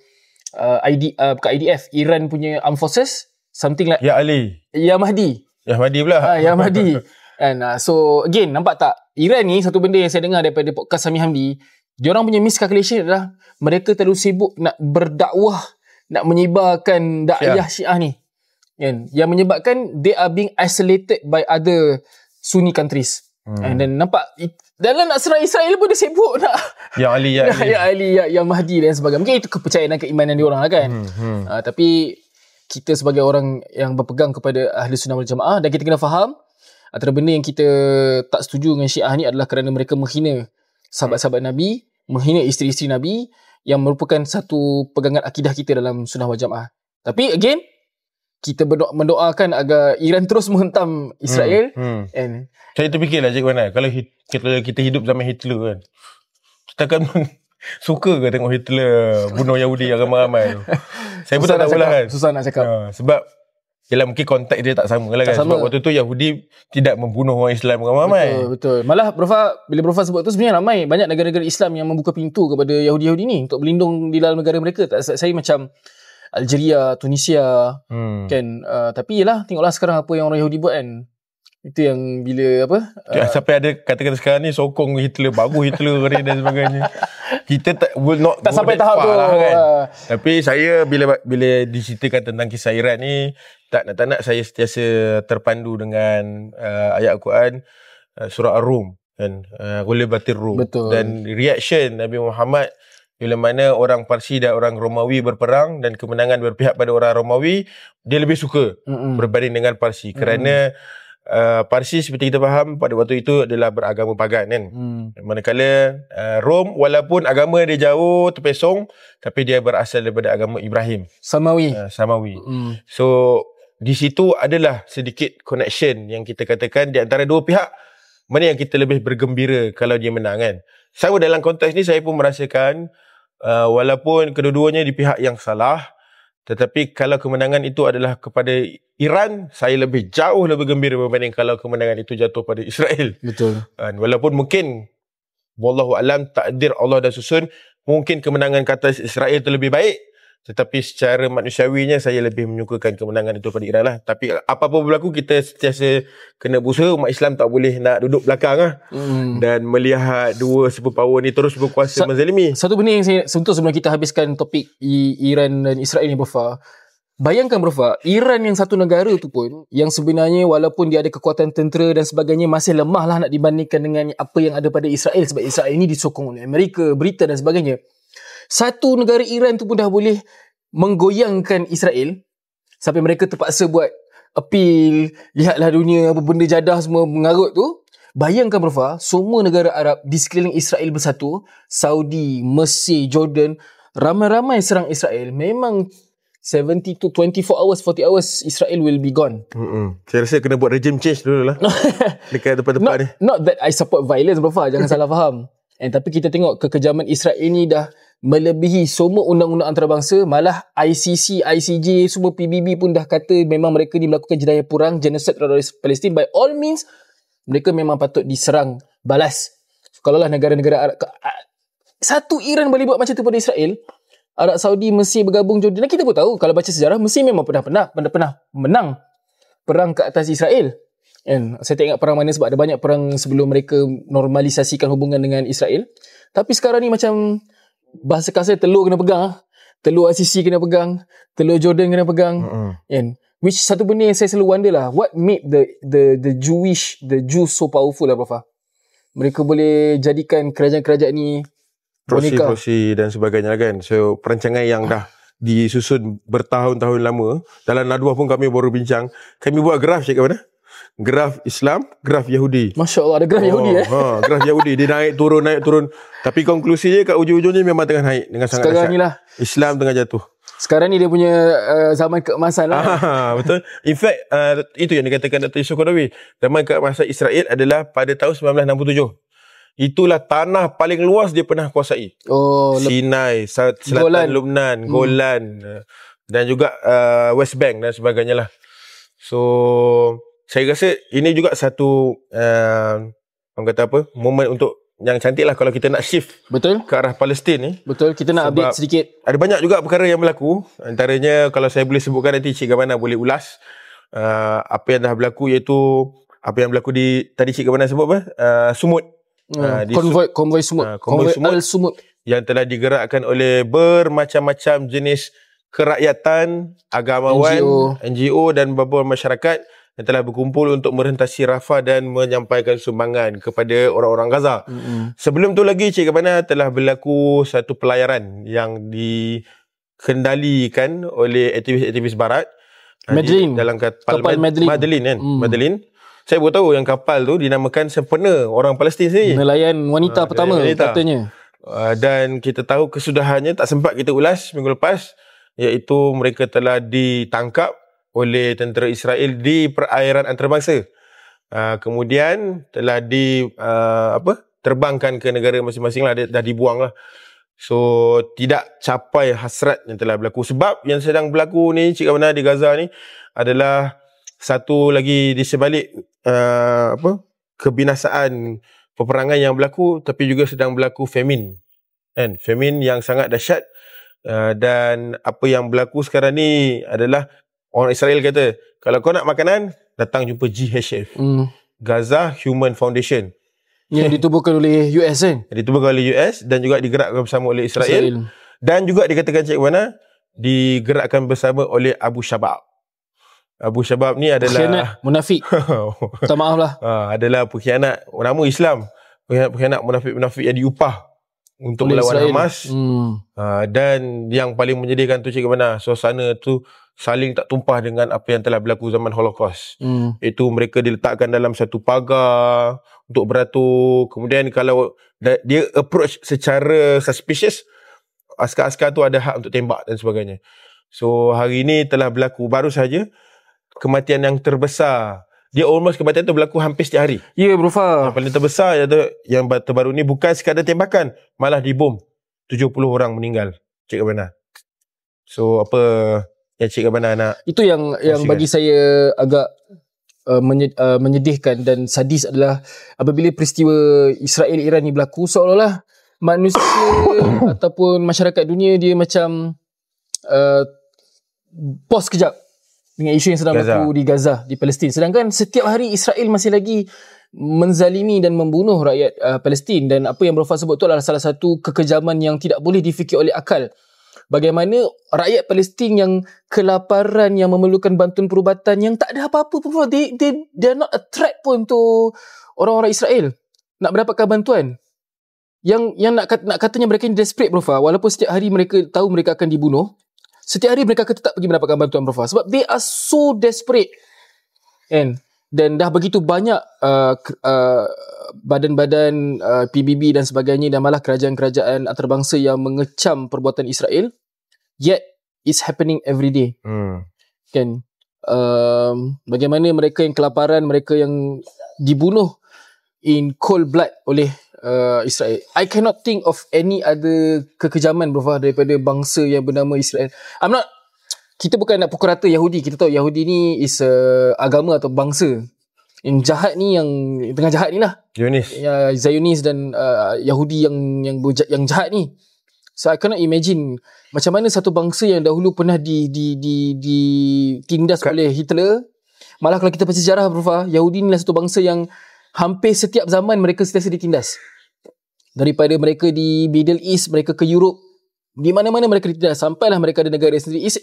bukan IDF, Iran punya Armed Forces, something like Ya Ali, Ya Mahdi pula. Ya Mahdi. And so again, nampak tak, Iran ni satu benda yang saya dengar daripada podcast Sami Hamdi, diorang punya miscalculation adalah mereka terlalu sibuk nak berdakwah, nak menyebarkan dakwah Syiah ni, kan? Yang menyebabkan they are being isolated by other Sunni countries. And then nampak dalam nak serang Israel pun dia sibuk nak Ya Ali, Ya Mahdi dan sebagainya. Mungkin itu kepercayaan dan keimanan diorang lah kan. Tapi kita sebagai orang yang berpegang kepada Ahli Sunnah wal Jamaah, dan kita kena faham antara benda yang kita tak setuju dengan Syiah ni adalah kerana mereka menghina sahabat-sahabat Nabi, menghina isteri-isteri Nabi, yang merupakan satu pegangan akidah kita dalam Sunnah wal Jamaah. Tapi again, kita mendoakan agar Iran terus menghentam Israel. And saya terfikirlah Cik Wana, kalau kita hidup zaman Hitler kan, kita akan suka ke tengok Hitler bunuh Yahudi yang ramai-ramai tu? Saya pun tak tahu lah kan. Susah nak cakap. Sebab Yalah, mungkin konteks dia tak sama lah kan. Sama. Sebab waktu tu Yahudi tidak membunuh orang Islam ramai. Betul. Malah bila Bro Fah sebut tu, sebenarnya banyak negara-negara Islam yang membuka pintu kepada Yahudi-Yahudi ni untuk berlindung di dalam negara mereka. Saya macam Algeria, Tunisia kan. Tapi yelah, tengoklah sekarang apa yang orang Yahudi buat kan. Itu yang bila Sampai ada kata-kata sekarang ni sokong Hitler, bagus Hitler ni dan sebagainya. Kita tak sampai tahap tu lah, kan. Tapi saya bila diceritakan tentang kisah Iran ni, tak nak saya sentiasa terpandu dengan ayat Al-Quran, surah Ar-Rum kan, Ghulibatir Rum. Betul. Dan reaction Nabi Muhammad bila mana orang Parsi dan orang Romawi berperang dan kemenangan berpihak pada orang Romawi, dia lebih suka berbanding dengan Parsi kerana Parsi seperti kita faham pada waktu itu adalah beragama pagan kan. Manakala Rom walaupun agama dia jauh terpesong, tapi dia berasal daripada agama Ibrahim, Samawi. So di situ adalah sedikit connection yang kita katakan di antara dua pihak, mana yang kita lebih bergembira kalau dia menang kan. Sama dalam konteks ni saya pun merasakan walaupun kedua-duanya di pihak yang salah, tetapi kalau kemenangan itu adalah kepada Iran, saya jauh lebih gembira berbanding kalau kemenangan itu jatuh pada Israel. Betul. Walaupun mungkin wallahu alam, takdir Allah dah susun, mungkin kemenangan ke atas Israel itu lebih baik, tetapi secara manusiawinya saya lebih menyukakan kemenangan itu pada Iran lah. Tapi apa-apa berlaku, kita sentiasa kena berusaha. Umat Islam tak boleh nak duduk belakang lah. Dan melihat dua superpower ni terus berkuasa menzalimi. Satu benda yang saya sentuh sebelum kita habiskan topik Iran dan Israel ni, Bro Fah. Bayangkan Bro Fah, Iran yang satu negara tu pun, yang sebenarnya walaupun dia ada kekuatan tentera dan sebagainya, masih lemah lah nak dibandingkan dengan apa yang ada pada Israel. Sebab Israel ni disokong oleh Amerika, Britain dan sebagainya. Satu negara Iran tu pun dah boleh menggoyangkan Israel sampai mereka terpaksa buat appeal, lihatlah dunia apa benda jadah semua mengarut tu. Bayangkan Bro Fah, semua negara Arab di sekeliling Israel bersatu, Saudi, Mesir, Jordan, ramai-ramai serang Israel. Memang 70 to 24 hours, 40 hours Israel will be gone. Saya rasa kena buat regime change dulu lah dekat tempat-tempat ni. Not that I support violence Bro Fah, jangan salah faham. Tapi kita tengok kekejaman Israel ni dah melebihi semua undang-undang antarabangsa. Malah ICC, ICJ, semua PBB pun dah kata memang mereka ni melakukan jenayah perang, genocide terhadap Palestin. By all means, mereka memang patut diserang balas. Kalaulah negara-negara Arab, satu Iran boleh buat macam tu pada Israel, Arab Saudi, Mesir bergabung, Jordan. Kita pun tahu, kalau baca sejarah, Mesir memang pernah menang perang ke atas Israel. And saya tak ingat perang mana sebab ada banyak perang sebelum mereka normalisasikan hubungan dengan Israel. Tapi sekarang ni macam bahasa kasar, telur kena pegang. Telur ICC kena pegang, telur Jordan kena pegang. And which satu benda yang saya selalu wonder lah, what made the Jews so powerful lah Bro Fah? Mereka boleh jadikan kerajaan-kerajaan ni prosi dan sebagainya kan. So perancangan yang dah disusun bertahun-tahun lama. Dalam Nadwah pun kami baru bincang. Kami buat graf cik mana? Graf Islam, graf Yahudi. Masya Allah, ada graf Yahudi graf Yahudi. Dia naik turun. Tapi konklusinya kat ujung-ujungnya memang tengah naik dengan sangat sekarang dahsyat. Islam tengah jatuh. Sekarang ni dia punya zaman keemasan lah. Betul. In fact, itu yang dikatakan Dr. Yusof Qaradawi. Zaman keemasan Israel adalah pada tahun 1967. Itulah tanah paling luas dia pernah kuasai. Sinai, selatan Lebanon, Golan dan juga West Bank dan sebagainya lah. So saya rasa ini juga satu orang kata apa, momen untuk yang cantik lah kalau kita nak shift ke arah Palestin ni. Betul, kita nak update sedikit. Ada banyak juga perkara yang berlaku. Antaranya kalau saya boleh sebutkan nanti Cik Gavana boleh ulas apa yang dah berlaku, iaitu apa yang berlaku di tadi Cik Gavana sebut apa? Sumut. Konvoi Sumut. Konvoi Al-Sumut yang telah digerakkan oleh bermacam-macam jenis kerakyatan, agamawan, NGO dan beberapa masyarakat yang telah berkumpul untuk merentasi Rafah dan menyampaikan sumbangan kepada orang-orang Gaza. Sebelum tu lagi Cik Gavana telah berlaku satu pelayaran yang dikendalikan oleh aktivis-aktivis barat. Madeleine. Dalam kapal Madeleine kan. Madeleine. Saya baru tahu yang kapal tu dinamakan sempena orang Palestin sendiri. Nelayan wanita pertama katanya. Dan kita tahu kesudahannya tak sempat kita ulas minggu lepas, iaitu mereka telah ditangkap oleh tentera Israel di perairan antarabangsa. Kemudian telah terbangkan ke negara masing-masing lah, dah dibuang lah. So tidak capai hasrat yang telah berlaku. Sebab yang sedang berlaku ni Cik Gavana di Gaza ni adalah satu lagi di sebalik kebinasaan peperangan yang berlaku, tapi juga sedang berlaku famine. Kan? Famine yang sangat dahsyat. Dan apa yang berlaku sekarang ni adalah orang Israel kata, kalau kau nak makanan, datang jumpa GHF. Gaza Human Foundation. Yang ditubuhkan oleh US kan? Ditubuhkan oleh US dan juga digerakkan bersama oleh Israel. Dan juga dikatakan Cik mana digerakkan bersama oleh Abu Shabab. Abu Shabab ni adalah pengkhianat, munafik. Minta maaf lah. Adalah pengkhianat nama Islam. Pengkhianat munafik-munafik yang diupah untuk oleh melawan Israel. Hamas. Dan yang paling menyedihkan tu Cik mana, suasana tu saling tak tumpah dengan apa yang telah berlaku zaman Holocaust. Itu mereka diletakkan dalam satu pagar untuk beratur. Kemudian kalau dia approach secara suspicious, askar-askar tu ada hak untuk tembak dan sebagainya. So hari ini telah berlaku baru saja kematian yang terbesar. Dia kematian tu berlaku hampir setiap hari. Ya, Bro Fah. Yang paling terbesar yang terbaru ni bukan sekadar tembakan, malah dibom. 70 orang meninggal. Cik Abana. So apa yang Cik Abana nak? Itu yang bagi saya agak menyedihkan dan sadis adalah apabila peristiwa Israel-Iran ni berlaku, seolah-olah manusia ataupun masyarakat dunia dia macam pause kejap dengan isu yang sedang berlaku di Gaza, di Palestin. Sedangkan setiap hari Israel masih lagi menzalimi dan membunuh rakyat Palestin. Dan apa yang Bro Fah sebut tu adalah salah satu kekejaman yang tidak boleh difikir oleh akal. Bagaimana rakyat Palestin yang kelaparan, yang memerlukan bantuan perubatan, yang tak ada apa-apa pun, they're not a threat pun untuk orang-orang Israel nak mendapatkan bantuan. Yang nak katanya mereka ni desperate, Bro Fah. Walaupun setiap hari mereka tahu mereka akan dibunuh, setiap hari mereka akan tetap pergi mendapatkan bantuan, Bro Fah. Sebab they are so desperate. Dan dah begitu banyak badan-badan PBB dan sebagainya, dan malah kerajaan-kerajaan antarabangsa yang mengecam perbuatan Israel, yet it's happening every day. Kan? Bagaimana mereka yang kelaparan, mereka yang dibunuh in cold blood oleh Israel. I cannot think of any other kekejaman, Bro Fah, daripada bangsa yang bernama Israel. Kita bukan nak pukul rata Yahudi. Kita tahu Yahudi ni is agama atau bangsa. Yang jahat ni, yang tengah jahat ni lah, Zionis dan Yahudi yang jahat ni. So I cannot imagine macam mana satu bangsa yang dahulu pernah ditindas oleh Hitler. Malah kalau kita baca sejarah, Bro Fah, Yahudi ni lah satu bangsa yang hampir setiap zaman mereka sentiasa ditindas. Daripada mereka di Middle East, mereka ke Europe, di mana-mana mereka ditindas, sampailah mereka ada negara sendiri. It's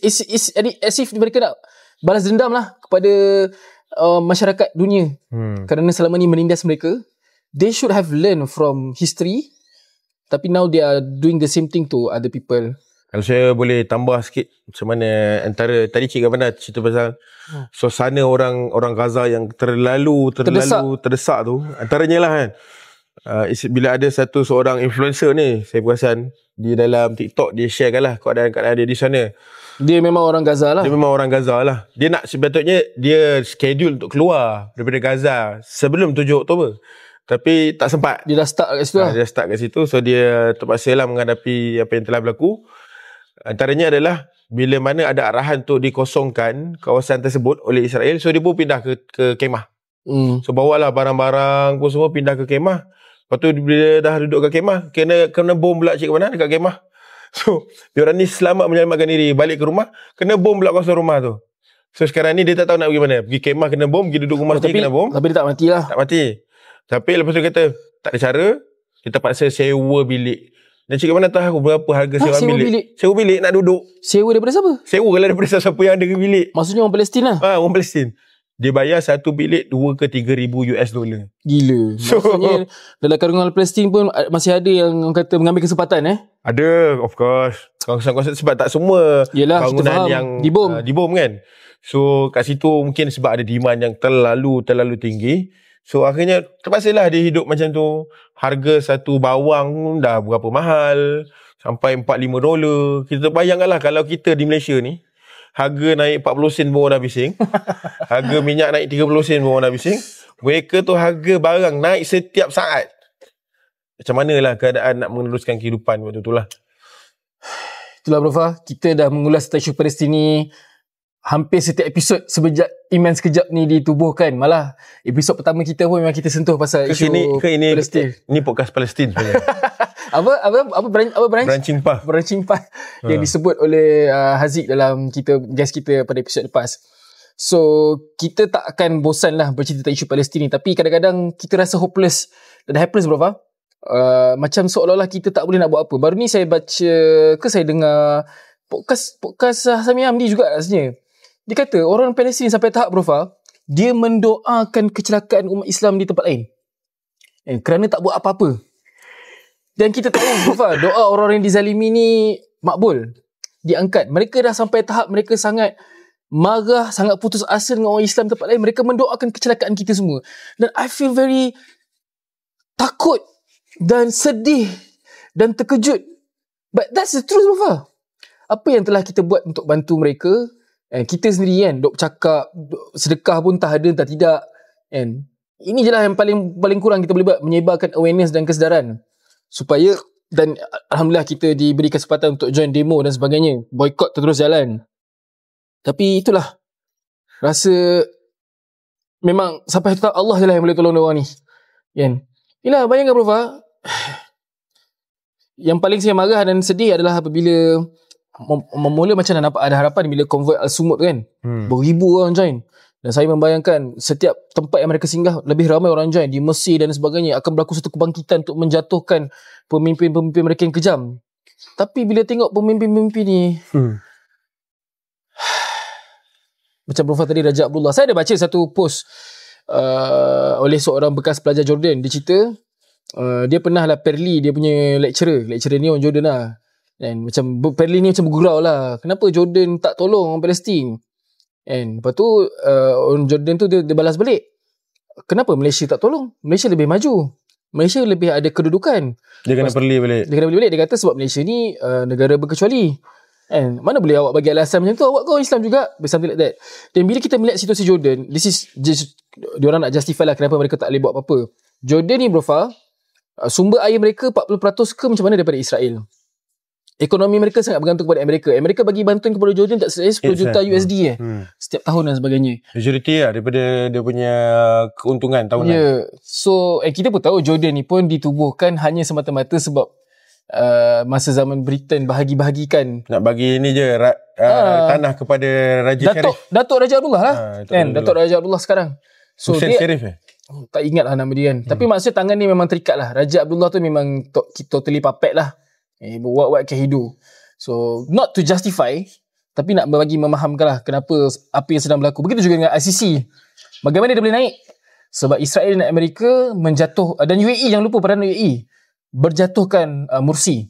as if mereka nak balas dendam lah kepada masyarakat dunia. Kerana selama ni menindas mereka. They should have learned from history, tapi now they are doing the same thing to other people. Kalau saya boleh tambah sikit, macam mana antara tadi Cik Gabana cerita pasal suasana orang Gaza yang terlalu terdesak tu, antaranya lah kan, bila ada seorang influencer ni, saya perasan di dalam TikTok dia sharekan lah keadaan dia di sana. Dia memang orang Gaza lah. Dia nak, sepatutnya dia schedule untuk keluar daripada Gaza sebelum 7 Oktober. Tapi tak sempat. Dia dah start kat situ lah. Dia dah start kat situ. So dia terpaksa lah menghadapi apa yang telah berlaku. Antaranya adalah bila mana ada arahan untuk dikosongkan kawasan tersebut oleh Israel, so dia pun pindah ke kemah. So bawalah barang-barang pun semua pindah ke kemah. Lepas tu bila dah duduk kat kemah, kena bom pula Cik mana dekat kemah. So diorang ni selamat menyelamatkan diri, balik ke rumah, kena bom pula kawasan rumah tu. So sekarang ni dia tak tahu nak pergi mana. Pergi kemah kena bom, pergi duduk rumah sendiri kena bom. Tapi dia tak mati lah. Tak mati. Tapi lepas tu kata tak ada cara, kita paksa sewa bilik. Dan Cik mana tahu berapa harga sewa bilik? Sewa bilik nak duduk. Sewa daripada siapa? Sewa lah daripada siapa yang ada bilik. Maksudnya orang Palestin lah? Orang Palestin. Dia bayar satu bilik 2 ke 3 ribu US dollar. Gila. Maksudnya dalam kalangan Palestin pun masih ada yang kata mengambil kesempatan Ada, of course. Konsep sebab tak semua bangunan yang dibom kan. So kat situ mungkin sebab ada demand yang terlalu tinggi. So akhirnya terpaksalah dia hidup macam tu. Harga satu bawang dah berapa mahal, sampai 4-5 dolar. Kita bayangkanlah kalau kita di Malaysia ni, harga naik 40 sen pun orang dah bising. Harga minyak naik 30 sen pun orang dah bising. Mereka tu harga barang naik setiap saat. Macam manalah keadaan nak meneruskan kehidupan waktu tu lah. Itulah Bro Fah, kita dah mengulas tentang isu Palestin ni hampir setiap episod semenjak Iman Sekejap ni ditubuhkan. Malah episod pertama kita pun memang kita sentuh pasal isu Palestin. Ini podcast Palestin sebenarnya. apa Branching Path yang disebut oleh Haziq dalam guest kita pada episod lepas. So kita tak akan bosan lah bercerita tentang isu Palestin ni, tapi kadang-kadang kita rasa hopeless dan helpless, bro. Macam seolah-olah kita tak boleh nak buat apa. Baru ni saya baca saya dengar podcast Sami Hamdi juga rasanya. Dia kata orang Palestin sampai tahap, bro, dia mendoakan kecelakaan umat Islam di tempat lain kerana tak buat apa-apa. Dan kita tahu, bro, doa orang yang dizalimi ni makbul, diangkat. Mereka dah sampai tahap mereka sangat marah, sangat putus asa dengan orang Islam tempat lain. Mereka mendoakan kecelakaan kita semua. Dan I feel very takut dan sedih dan terkejut. But that's the truth, bro. Apa yang telah kita buat untuk bantu mereka? Kita sendiri kan dok cakap sedekah pun tak ada, tak tidak, kan. Ini je lah yang paling kurang kita boleh buat, menyebarkan awareness dan kesedaran supaya, dan alhamdulillah kita diberi kesempatan untuk join demo dan sebagainya. Boykot terus jalan. Tapi itulah, rasa memang sampai tetap Allah je lah yang boleh tolong diorang ni, kan. Inilah, bayangkan, bro, yang paling saya marah dan sedih adalah apabila mula macam nak nampak ada harapan bila konvoi Al-Sumud tu kan. Beribu orang join. Dan saya membayangkan setiap tempat yang mereka singgah lebih ramai orang join. Di Mesir dan sebagainya akan berlaku satu kebangkitan untuk menjatuhkan pemimpin-pemimpin mereka yang kejam. Tapi bila tengok pemimpin-pemimpin ni macam Prof tadi, Raja Abdullah, saya ada baca satu post oleh seorang bekas pelajar Jordan. Dia cerita dia pernah lah Perli, dia punya lecturer ni orang Jordan lah. Dan macam Perli ni macam bergurau lah, kenapa Jordan tak tolong orang Palestin. And lepas tu orang Jordan tu dia balas balik, kenapa Malaysia tak tolong? Malaysia lebih maju, Malaysia lebih ada kedudukan. Dia kena Perli balik. Dia kata sebab Malaysia ni negara berkecuali. And mana boleh awak bagi alasan macam tu, awak kau Islam juga, something like that. Dan bila kita melihat situasi Jordan, this is just diorang nak justify lah kenapa mereka tak boleh buat apa-apa. Jordan ni, bro, sumber air mereka 40% ke macam mana daripada Israel. Ekonomi mereka sangat bergantung kepada Amerika. Amerika bagi bantuan kepada Jordan tak selesai 10 juta USD setiap tahun dan sebagainya. Majority lah daripada dia punya keuntungan tahunan. Yeah. So kita pun tahu Jordan ni pun ditubuhkan hanya semata-mata sebab masa zaman Britain bahagi-bahagikan. Nak bagi ni je tanah kepada Raja Sharif. Datuk Raja Abdullah lah. Datuk Raja Abdullah sekarang. So Hussein Sharif tak ingat lah nama dia kan. Tapi maksudnya tangan ni memang terikat lah. Raja Abdullah tu memang totally puppet lah. What can he do? So not to justify, tapi nak bagi memahamkan lah kenapa apa yang sedang berlaku. Begitu juga dengan ICC. Bagaimana dia boleh naik? Sebab Israel dan Amerika menjatuh, dan UAE, jangan lupa Perdana UAE berjatuhkan Mursi.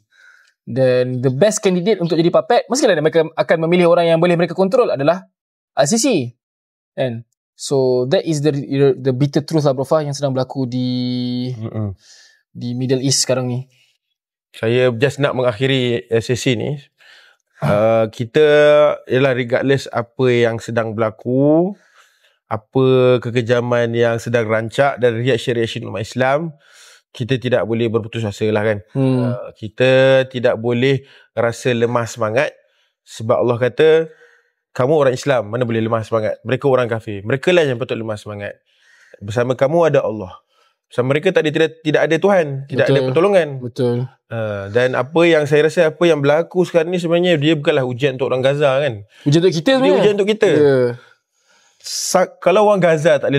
Dan the best candidate untuk jadi puppet, mestilah mereka akan memilih orang yang boleh mereka kontrol adalah ICC. And so that is the bitter truth lah, bro, yang sedang berlaku di Middle East sekarang ni. Saya just nak mengakhiri sesi ni. Kita ialah regardless apa yang sedang berlaku, apa kekejaman yang sedang rancak dan reaction umat Islam, kita tidak boleh berputus asa lah kan. Kita tidak boleh rasa lemah semangat sebab Allah kata kamu orang Islam, mana boleh lemah semangat. Mereka orang kafir, mereka lah yang patut lemah semangat. Bersama kamu ada Allah. Bersama mereka tidak ada Tuhan, tidak ada pertolongan. Betul. Dan apa yang saya rasa, apa yang berlaku sekarang ni sebenarnya dia bukanlah ujian untuk orang Gaza kan. Ujian untuk kita sebenarnya. Dia ujian untuk kita. Kalau orang Gaza tak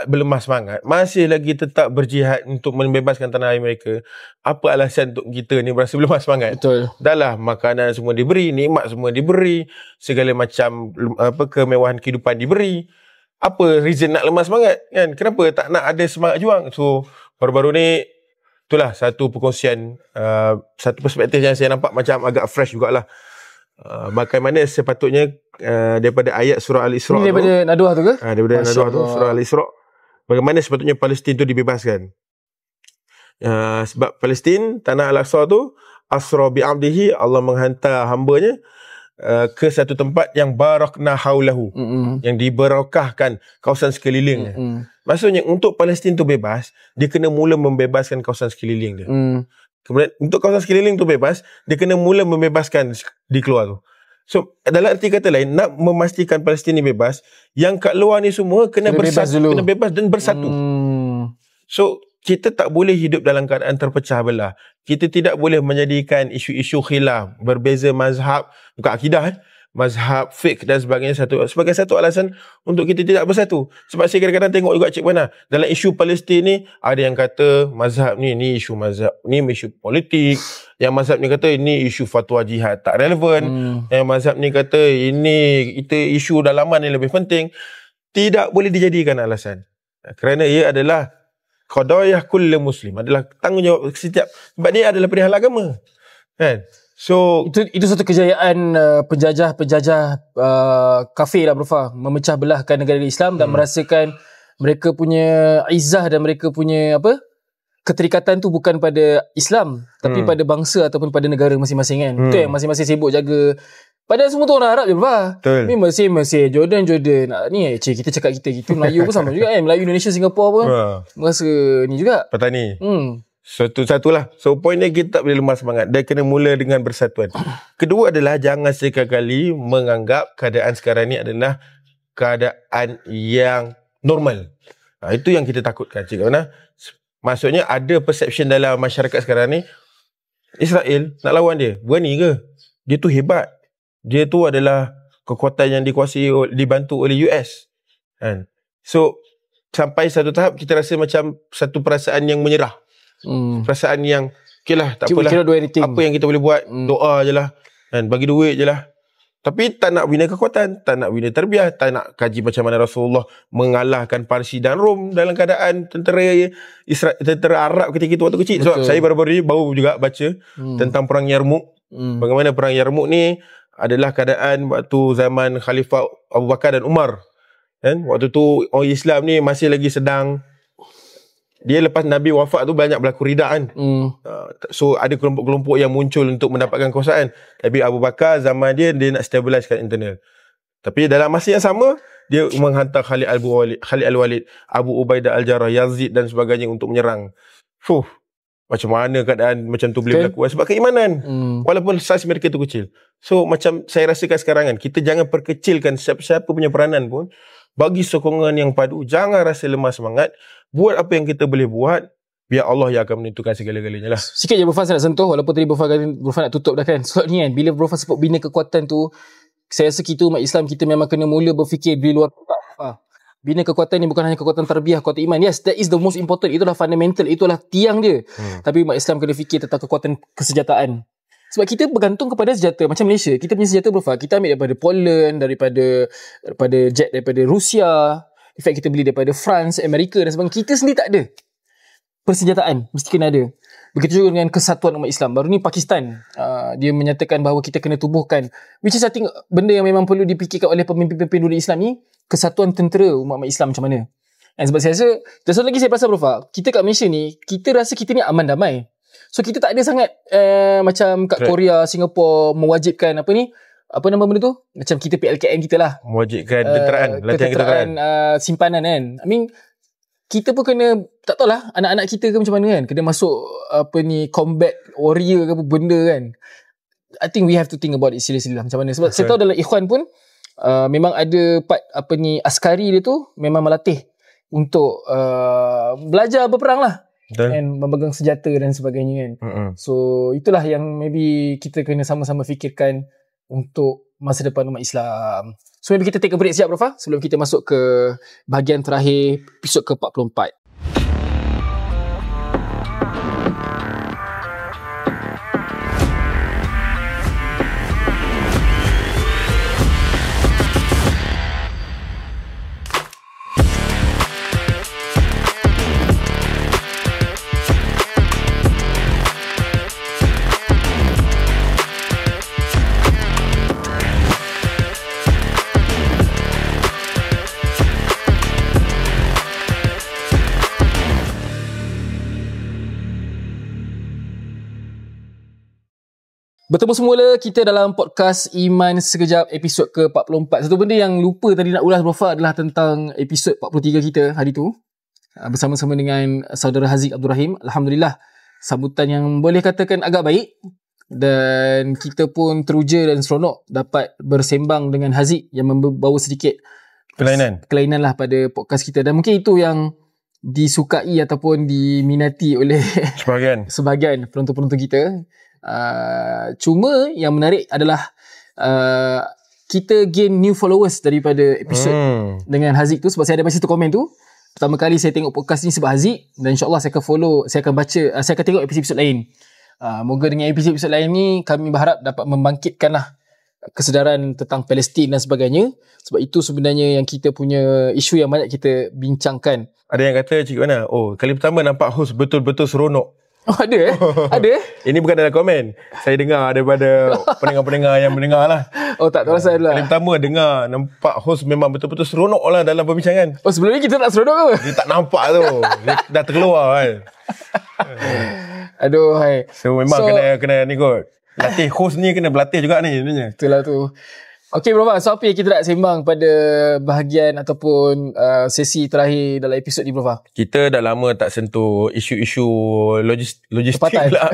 berlemah semangat, masih lagi tetap berjihad untuk membebaskan tanah air mereka, apa alasan untuk kita ni berasa berlemah semangat? Betul. Dah lah makanan semua diberi, nikmat semua diberi, segala macam kemewahan kehidupan diberi. Apa reason nak lemah semangat kan? Kenapa tak nak ada semangat juang? So baru-baru ni itulah satu perkongsian, satu perspektif yang saya nampak macam agak fresh jugalah. Bagaimana sepatutnya daripada ayat surah Al-Isra' ni daripada Naduah tu ke? Daripada Naduah tu, surah Al-Isra', bagaimana sepatutnya Palestin tu dibebaskan. Sebab Palestin, tanah Al-Aqsa tu, asra bi'abdihi, Allah menghantar hambanya ke satu tempat yang barakna haulahu, yang diberkahkan kawasan sekelilingnya. Maksudnya untuk Palestin tu bebas, dia kena mula membebaskan kawasan sekeliling dia. Kemudian untuk kawasan sekeliling tu bebas, dia kena mula membebaskan di keluar tu. So dalam arti kata lain, nak memastikan Palestin ni bebas, yang kat luar ni semua kena bersatu, kena bebas dan bersatu. So kita tak boleh hidup dalam keadaan terpecah belah. Kita tidak boleh menjadikan isu-isu khilaf, berbeza mazhab, bukan akidah, mazhab, fiqh dan sebagainya sebagai satu alasan untuk kita tidak bersatu. Sebab saya kadang-kadang tengok juga Cik Wana, dalam isu Palestin ni ada yang kata mazhab ni isu mazhab, ni isu politik. Yang mazhab ni kata ini isu fatwa jihad tak relevan. Yang mazhab ni kata ini isu dalaman yang lebih penting. Tidak boleh dijadikan alasan. Kerana ia adalah qadayah kulli muslim, adalah tanggungjawab setiap, sebab dia adalah perihal agama. Kan? So itu satu kejayaan penjajah kafir lah Prof, memecah belahkan negara Islam dan merasakan mereka punya izzah dan mereka punya keterikatan tu bukan pada Islam tapi pada bangsa ataupun pada negara masing-masing kan. Itu yang masing-masing sibuk jaga. Padahal semua tu orang Arab je Prof. Ni Mesir, Jordan. Ni kita cakap kita Melayu pun sama juga kan. Melayu, Indonesia, Singapura pun merasa ni juga petani. Satulah. So point dia, kita tak boleh lemah semangat. Dia kena mula dengan bersatuan. Kedua adalah jangan sekali-kali menganggap keadaan sekarang ni adalah keadaan yang normal. Itu yang kita takutkan. Kerana maksudnya ada perception dalam masyarakat sekarang ni, Israel nak lawan dia, berani ke? Dia tu hebat. Dia tu adalah kekuatan yang dikuasai, dibantu oleh US. Kan? So sampai satu tahap kita rasa macam satu perasaan yang menyerah. Perasaan yang okay lah, tak apalah, apa yang kita boleh buat, doa je lah, kan? Bagi duit je lah. Tapi tak nak bina kekuatan, tak nak bina terbiah, tak nak kaji macam mana Rasulullah mengalahkan Parsi dan Rom dalam keadaan tentera Arab ketika itu waktu kecil. Sebab saya baru-baru ni baru juga baca tentang perang Yarmouk. Bagaimana perang Yarmouk ni adalah keadaan waktu zaman Khalifah Abu Bakar dan Umar. Kan? Waktu tu orang Islam ni masih lagi sedang, dia lepas Nabi wafat tu banyak berlaku ridaan. So ada kelompok-kelompok yang muncul untuk mendapatkan kekuasaan. Tapi Abu Bakar zaman dia nak stabilisekan internal. Tapi dalam masa yang sama, dia menghantar Khalid Al-Walid, Abu Ubaidah Al-Jarrah, Yazid dan sebagainya untuk menyerang. Macam mana keadaan macam tu boleh berlaku? Sebab keimanan. Walaupun saiz mereka tu kecil. So macam saya rasakan sekarang kan, kita jangan perkecilkan siapa-siapa punya peranan pun. Bagi sokongan yang padu. Jangan rasa lemah semangat. Buat apa yang kita boleh buat. Biar Allah yang akan menentukan segala-galanya lah. Sikit je Burfan saya nak sentuh. Walaupun tadi Burfan nak tutup dah kan. Sebab ni kan, bila Burfan sebut bina kekuatan tu, saya rasa kita umat Islam, kita memang kena mula berfikir di luar kotak. Bina kekuatan ni bukan hanya kekuatan tarbiyah, kekuatan iman. Yes, that is the most important. Itulah fundamental, itulah tiang dia. Tapi umat Islam kena fikir tentang kekuatan kesejahteraan. Sebab kita bergantung kepada senjata. Macam Malaysia, kita punya senjata Burfan, kita ambil daripada Poland, daripada jet daripada Rusia. In fact, kita beli daripada France, Amerika dan sebagainya. Kita sendiri tak ada persenjataan. Mesti kena ada. Begitu juga dengan kesatuan umat Islam. Baru ni Pakistan, dia menyatakan bahawa kita kena tubuhkan, which is I think benda yang memang perlu dipikirkan oleh pemimpin-pemimpin dunia Islam ni, kesatuan tentera umat Islam macam mana. Dan sebab saya rasa, dan satu lagi saya perasan Prof, kita kat Malaysia ni, kita rasa kita ni aman damai. So kita tak ada sangat macam kat Korea, Singapura mewajibkan apa nama benda tu? Macam kita PLKM kita lah. Mewajibkan latihan simpanan kan. I mean, kita pun kena, tak tahulah anak-anak kita ke macam mana kan, kena masuk combat warrior ke apa benda kan. I think we have to think about it seriously lah macam mana. Sebab saya tahu dalam Ikhwan pun memang ada part askari dia tu memang melatih untuk belajar berperang lah. Dan memegang senjata dan sebagainya kan. So itulah yang maybe kita kena sama-sama fikirkan untuk masa depan umat Islam. So maybe kita take a break sekejap Prof sebelum kita masuk ke bahagian terakhir episod ke-44. Bertemu semula kita dalam podcast Iman Sekejap episod ke-44. Satu benda yang lupa tadi nak ulas Prof adalah tentang episod 43 kita hari tu. Bersama-sama dengan saudara Haziq Abdul Rahim. Alhamdulillah, sambutan yang boleh katakan agak baik. dan kita pun teruja dan seronok dapat bersembang dengan Haziq yang membawa sedikit kelainan lah pada podcast kita, dan mungkin itu yang disukai ataupun diminati oleh sebahagian penonton-penonton kita. Cuma yang menarik adalah kita gain new followers daripada episod dengan Haziq tu, sebab saya ada baca satu komen tu. Pertama kali saya tengok podcast ni sebab Haziq, dan insyaAllah saya akan follow, saya akan baca, saya akan tengok episod-episod lain. Moga dengan episod-episod lain ni kami berharap dapat membangkitkanlah kesedaran tentang Palestin dan sebagainya, sebab itu sebenarnya yang kita punya isu yang banyak kita bincangkan. Ada yang kata Cik Wana, kali pertama nampak host betul-betul seronok. Ada ada Ini bukan dalam komen, saya dengar daripada pendengar-pendengar yang mendengar lah. Tak tahu saya lah. Kali pertama dengar nampak host memang betul-betul seronok lah dalam perbincangan. Sebelum ni kita tak seronok ke? Dia tak nampak tu. Dia dah terkeluar kan. Aduh hai. So memang kena ni kot. Latih host ni kena berlatih juga ni sebenarnya. Itulah tu. Okey bro, so apa yang kita nak sembang pada bahagian ataupun sesi terakhir dalam episod ni bro? Kita dah lama tak sentuh isu-isu logistik lah.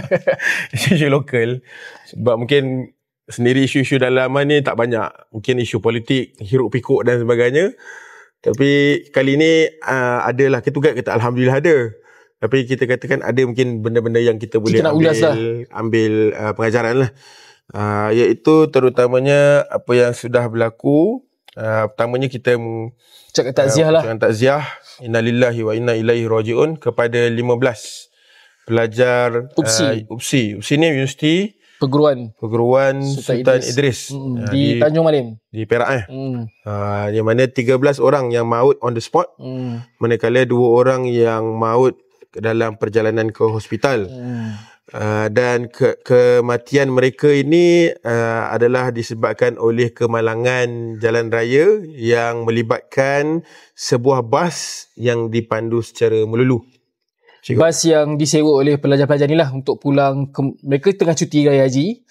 Isu-isu lokal. Sebab mungkin sendiri isu-isu dalaman ni tak banyak. Mungkin isu politik, hiruk pikuk dan sebagainya. Tapi kali ni adalah ketugat kata Alhamdulillah ada. Tapi kita katakan ada mungkin benda-benda yang kita boleh ambil pengajaran lah. Iaitu terutamanya apa yang sudah berlaku. Pertamanya kita cakap takziah lah. Cakap takziah. Innalillahi wa inna ilaihi raji'un kepada 15 pelajar UPSI. UPSI ni Universiti Perguruan Sultan Idris. Di Tanjung Malim. Di Perak yang mana 13 orang yang maut on the spot. Manakala 2 orang yang maut dalam perjalanan ke hospital. Dan kematian mereka ini adalah disebabkan oleh kemalangan jalan raya yang melibatkan sebuah bas yang dipandu secara melulu. Bas yang disewa oleh pelajar-pelajar ni lah untuk pulang mereka tengah cuti raya haji.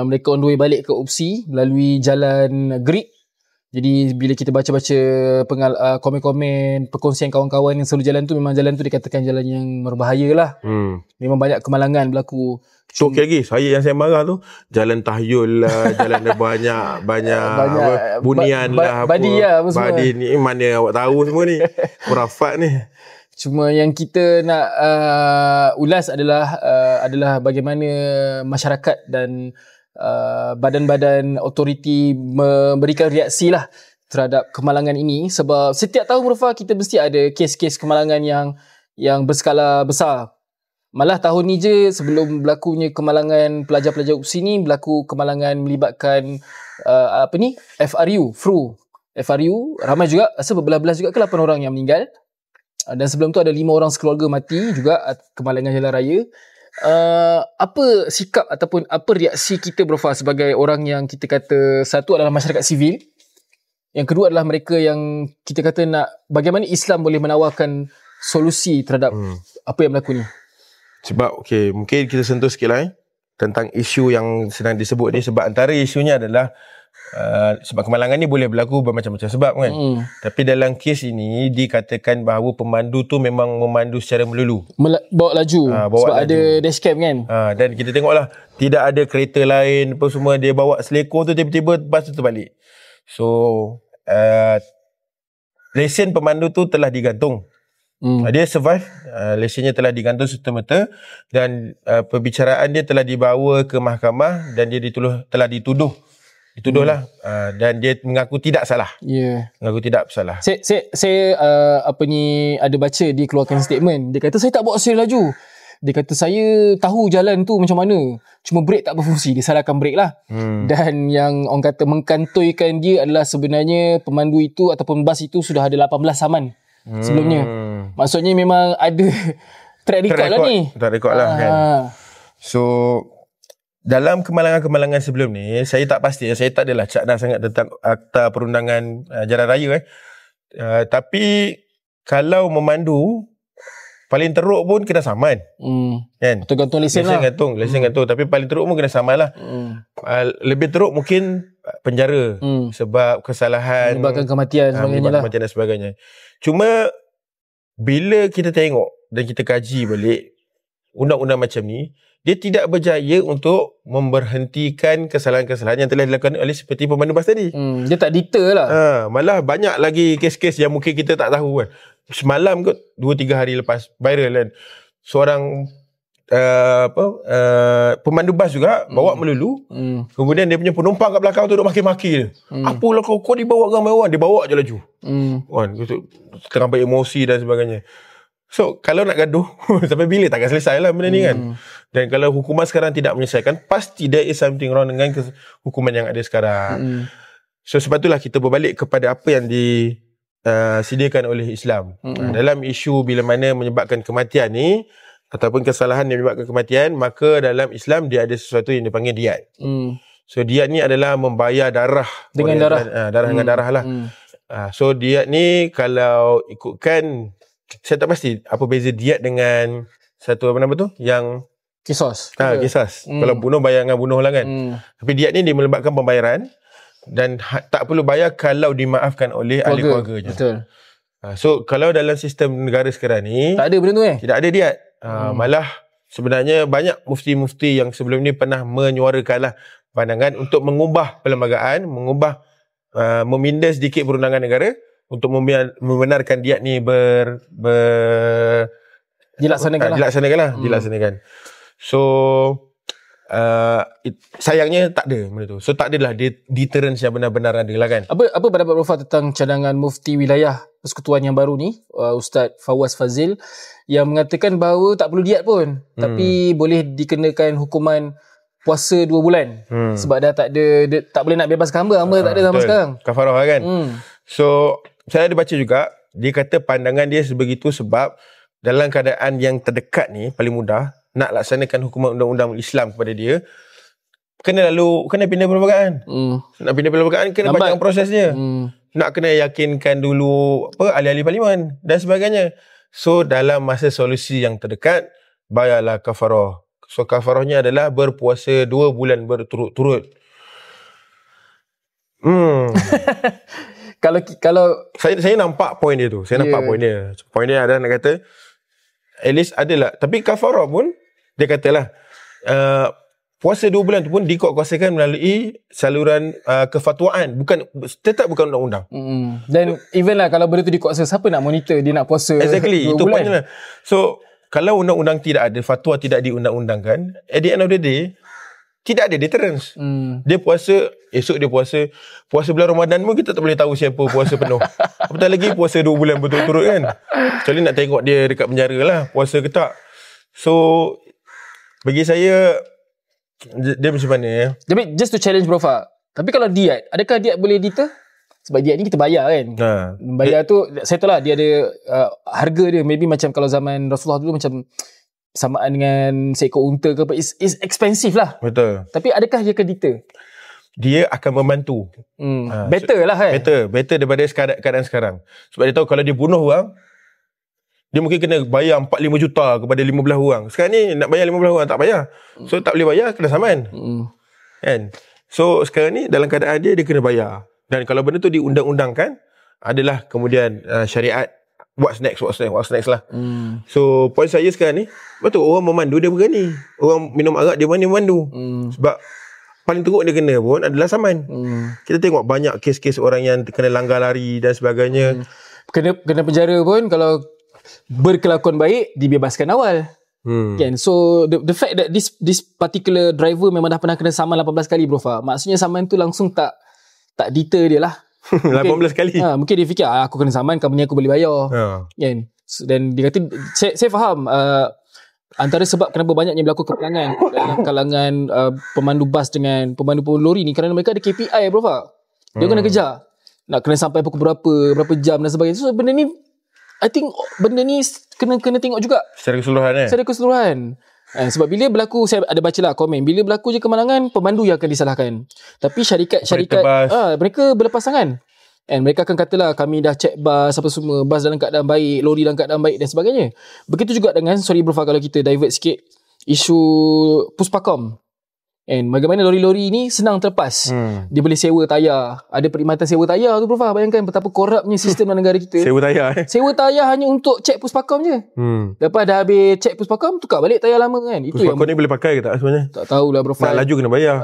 Mereka on the way balik ke UPSI melalui jalan Greek. Jadi bila kita baca-baca komen-komen perkongsian kawan-kawan yang selalu jalan tu, memang jalan tu dikatakan jalan yang berbahaya lah. Memang banyak kemalangan berlaku. Okey lagi, saya yang saya marah tu jalan tahyul lah, jalan ada banyak bunian lah, badi lah apa semua. Badi ni mana awak tahu semua ni. Khurafat ni. Cuma yang kita nak ulas adalah bagaimana masyarakat dan badan-badan otoriti memberikan reaksi lah terhadap kemalangan ini, sebab setiap tahun Mustafa kita mesti ada kes-kes kemalangan yang berskala besar. Malah tahun ni je sebelum berlakunya kemalangan pelajar-pelajar UPSI ni, berlaku kemalangan melibatkan FRU ramai juga, rasa berbelas-belas juga ke 8 orang yang meninggal, dan sebelum tu ada 5 orang sekeluarga mati juga kemalangan jalan raya. Apa sikap ataupun apa reaksi kita bro sebagai orang yang kita kata, satu adalah masyarakat sivil, yang kedua adalah mereka yang kita kata nak bagaimana Islam boleh menawarkan solusi terhadap apa yang berlaku ni. Sebab mungkin kita sentuh sikit lah tentang isu yang sedang disebut ni. Sebab antara isunya adalah sebab kemalangan ni boleh berlaku bermacam-macam sebab kan. Tapi dalam kes ini dikatakan bahawa pemandu tu memang memandu secara melulu, bawa laju, sebab ada dashcam kan. Dan kita tengoklah tidak ada kereta lain apa semua, dia bawa selekor tu, tiba-tiba bas tu terbalik. So lesen pemandu tu telah digantung. Dia survive, lesennya telah digantung serta-merta, dan perbicaraan dia telah dibawa ke mahkamah dan dia telah dituduhlah, dan dia mengaku tidak salah. Mengaku tidak bersalah. Saya ada baca dia keluarkan statement. Dia kata saya tak bawa secara laju. Dia kata saya tahu jalan tu macam mana, cuma brake tak berfungsi, dia salahkan brake lah. Dan yang orang kata mengkantoikan dia adalah sebenarnya pemandu itu ataupun bas itu sudah ada 18 saman sebelumnya. Maksudnya memang ada track record lah ni. Track record lah kan. So dalam kemalangan-kemalangan sebelum ni, saya tak pasti, saya tak adalah cakap sangat tentang Akta Perundangan Jalan Raya tapi kalau memandu paling teruk pun kena saman. Kan? Tergantung lesen lah. Lesen gantung. Tapi paling teruk pun kena saman lah. Lebih teruk mungkin penjara. Sebab kesalahan, menyebabkan kematian dan sebagainya. Cuma bila kita tengok dan kita kaji balik, undang-undang macam ni, dia tidak berjaya untuk memberhentikan kesalahan-kesalahan yang telah dilakukan oleh seperti pemandu bas tadi. Dia tak deter lah. Malah banyak lagi kes-kes yang mungkin kita tak tahu kan. Semalam kot 2-3 hari lepas viral kan. Seorang pemandu bas juga bawa melulu. Kemudian dia punya penumpang kat belakang tu duk maki-maki dia. Apalah kau dibawa ramai orang, dia bawa je laju. Kan, tengah beremosi dan sebagainya. So kalau nak gaduh sampai bila takkan selesai lah benda ni kan. Dan kalau hukuman sekarang tidak menyelesaikan, pasti there is something wrong dengan hukuman yang ada sekarang. So sebab itulah kita berbalik kepada apa yang disediakan oleh Islam. Dalam isu bila mana menyebabkan kematian ni ataupun kesalahan yang menyebabkan kematian, maka dalam Islam dia ada sesuatu yang dipanggil diat. So diat ni adalah membayar darah dengan darah. Darah dengan darah lah. So diat ni kalau ikutkan, saya tak pasti apa beza diat dengan satu apa nama tu yang kisos. Kisas. Kalau bunuh bayar dengan bunuh lah kan. Tapi diat ni dia melibatkan pembayaran dan tak perlu bayar kalau dimaafkan oleh ahli keluarga je. Betul. So kalau dalam sistem negara sekarang ni tak ada benda tu tidak ada diat. Malah sebenarnya banyak mufti-mufti yang sebelum ni pernah menyuarakanlah pandangan untuk mengubah perlembagaan, meminda sedikit perundangan negara untuk membenarkan diat ni dilaksanakan. So sayangnya tak ada benda tu. So tak adalah deterrence yang benar-benar ada lah kan. Apa pendapat Prof tentang cadangan Mufti Wilayah Persekutuan yang baru ni, Ustaz Fawaz Fazil, yang mengatakan bahawa tak perlu diat pun, tapi boleh dikenakan hukuman puasa 2 bulan. Sebab dah tak boleh nak bebaskan hamba tak ada sampai sekarang. Kafarah kan. So saya ada baca juga, dia kata pandangan dia sebegitu sebab dalam keadaan yang terdekat ni paling mudah nak laksanakan hukuman undang-undang Islam kepada dia, kena pindah perlembagaan. Nak pindah perlembagaan kena panjang prosesnya. Nak kena yakinkan dulu ahli-ahli parlimen dan sebagainya. So dalam masa solusi yang terdekat, bayarlah kafarah. So kafarahnya adalah berpuasa 2 bulan berturut-turut. Kalau saya nampak poin dia tu. Poin dia adalah nak kata at least adalah. Tapi kafarah pun dia katalah puasa 2 bulan tu pun dikuatkuasakan melalui saluran kefatwaan, tetap bukan undang-undang. Dan even lah kalau benda tu dikuatkuasakan, siapa nak monitor dia nak puasa 2 itu bulan? Poinnya lah. So kalau undang-undang tidak ada, fatwa tidak diundang-undangkan, at the end of the day tidak ada deterrence. Dia puasa, esok dia puasa bulan Ramadan pun kita tak boleh tahu siapa puasa penuh. Apatah lagi puasa 2 bulan betul-betul kan. Kecuali nak tengok dia dekat penjara lah, puasa ke tak. So bagi saya dia macam mana ya? Tapi just to challenge Prof, tapi kalau diat, adakah diat boleh deter? Sebab diat ni kita bayar kan. Bayar tu saya tahu lah dia ada harga dia, maybe macam kalau zaman Rasulullah dulu macam samaan dengan seekor unta ke apa, is expensive lah. Betul. Tapi adakah dia akan deter? Dia akan membantu. Better lah kan. Better daripada keadaan sekarang. Sebab dia tahu kalau dia bunuh orang, dia mungkin kena bayar 4-5 juta kepada 15 orang. Sekarang ni nak bayar 15 orang tak bayar. So tak boleh bayar, kena saman. Kan? So sekarang ni dalam keadaan dia kena bayar. Dan kalau benda tu diundang-undangkan, adalah kemudian syariat what's next lah. So poin saya sekarang ni, betul orang memandu dia berani. Orang minum arak dia berani memandu. Sebab paling teruk dia kena pun adalah saman. Kita tengok banyak kes-kes orang yang kena langgar lari dan sebagainya. Kena penjara pun kalau berkelakuan baik dibebaskan awal. Kan? So the fact that this particular driver memang dah pernah kena saman 18 kali Prof, maksudnya saman tu langsung tak deter dia lah. 18 kali. Mungkin dia fikir aku kena saman, company aku boleh bayar. Kan? Dan dia kata saya faham antara sebab kenapa banyaknya berlaku keperangan dalam kalangan pemandu bas dengan pemandu lori ni, kerana mereka ada KPI Prof. Dia kena kejar. Nak kena sampai pukul berapa jam dan sebagainya. So benda ni I think benda ni kena tengok juga secara keseluruhan. Sebab bila berlaku, saya ada baca lah komen, bila berlaku je kemanangan, pemandu yang akan disalahkan. Tapi syarikat mereka berlepas tangan. And mereka akan katalah kami dah check bas apa semua, bas dalam keadaan baik, lori dalam keadaan baik dan sebagainya. Begitu juga dengan, sorry Prof kalau kita divert sikit, isu Puspakom. And bagaimana lori-lori ni senang terlepas. Dia boleh sewa tayar. Ada perkhidmatan sewa tayar tu, Prof. Bayangkan betapa korapnya sistem dalam negara kita. Sewa tayar Sewa tayar hanya untuk cek puspakam je. Lepas dah habis cek puspakam, tukar balik tayar lama kan. Itu puspakam ni boleh pakai ke tak sebenarnya? Tak tahulah, Prof. Nak laju kena bayar.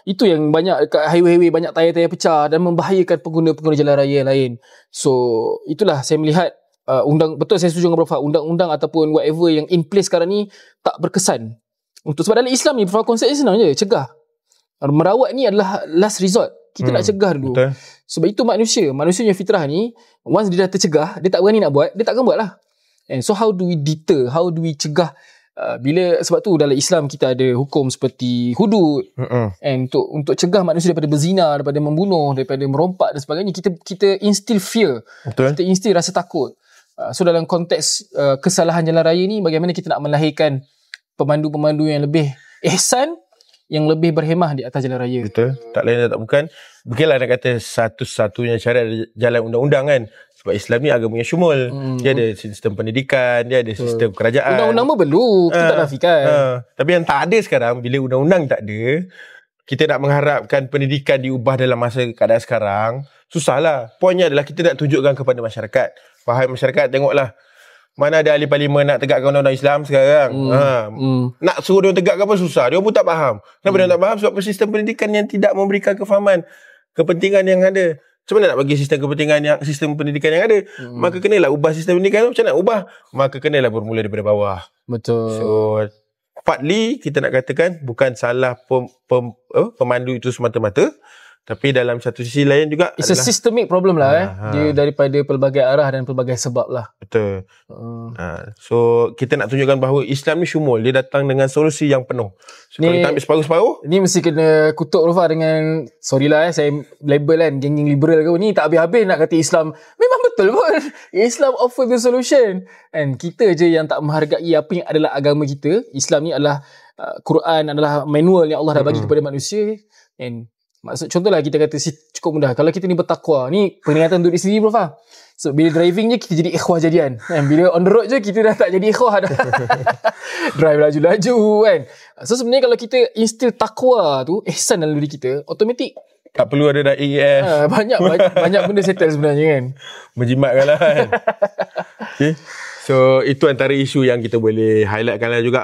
Itu yang banyak kat highway banyak tayar-tayar pecah dan membahayakan pengguna-pengguna jalan raya yang lain. So itulah saya melihat betul saya setuju dengan Prof. Undang-undang ataupun whatever yang in place sekarang ni tak berkesan. Sebab dalam Islam ni, Prof, konsepnya senang je, cegah. Merawat ni adalah last resort. Kita nak cegah dulu. Betul. Sebab itu manusia yang fitrah ni, once dia dah tercegah, dia tak berani nak buat, dia takkan buat lah. And so how do we deter, how do we cegah? Sebab tu dalam Islam kita ada hukum seperti hudud. And untuk cegah manusia daripada berzina, daripada membunuh, daripada merompak dan sebagainya, kita instill fear. Betul. Kita instill rasa takut. So dalam konteks kesalahan jalan raya ni, bagaimana kita nak melahirkan pemandu-pemandu yang lebih ihsan, yang lebih berhemah di atas jalan raya. Betul. Tak lain dan tak bukan. Bukanlah nak kata satu-satunya cara jalan undang-undang kan. Sebab Islam ni agama yang syumul. Dia ada sistem pendidikan, dia ada sistem kerajaan. Undang-undang pun perlu. Kita tak nafikan. Tapi yang tak ada sekarang, bila undang-undang tak ada, kita nak mengharapkan pendidikan diubah dalam masa keadaan sekarang, susahlah. Poinnya adalah kita nak tunjukkan kepada masyarakat. Faham masyarakat, tengoklah. Mana ada ahli parlimen nak tegakkan undang-undang Islam sekarang. Nak suruh dia tegakkan pun susah. Dia pun tak faham. Kenapa dia tak faham? Sebab sistem pendidikan yang tidak memberikan kefahaman kepentingan yang ada. Macam mana nak bagi sistem pendidikan yang ada? Maka kenalah ubah sistem pendidikan tu. Macam mana nak ubah? Maka kenalah bermula daripada bawah. Betul. So partly kita nak katakan bukan salah pemandu itu semata-mata. Tapi dalam satu sisi lain juga it's adalah a systemic problem lah. Dia daripada pelbagai arah dan pelbagai sebab lah. Betul. So kita nak tunjukkan bahawa Islam ni syumul. Dia datang dengan solusi yang penuh. So, kalau kita ambil separuh-separuh, ni mesti kena kutuk Rofa dengan, sorry lah saya label kan, geng-geng liberal ke ni tak habis-habis nak kata Islam. Memang betul pun. Islam offer the solution. And kita je yang tak menghargai apa yang adalah agama kita. Islam ni adalah Quran adalah manual yang Allah dah bagi kepada manusia. And contohlah kita kata cukup mudah. Kalau kita ni bertakwa, ni peringatan untuk diri sendiri, Prof. So bila driving je kita jadi ikhwah jadian. Bila on the road je kita dah tak jadi ikhwah dah. Drive laju-laju kan. So sebenarnya kalau kita instill takwa tu, ihsan dalam diri kita, automatik tak perlu ada AES. Banyak benda settle sebenarnya kan. Menjimatkan lah kan. Okay. So itu antara isu yang kita boleh highlightkan lah juga.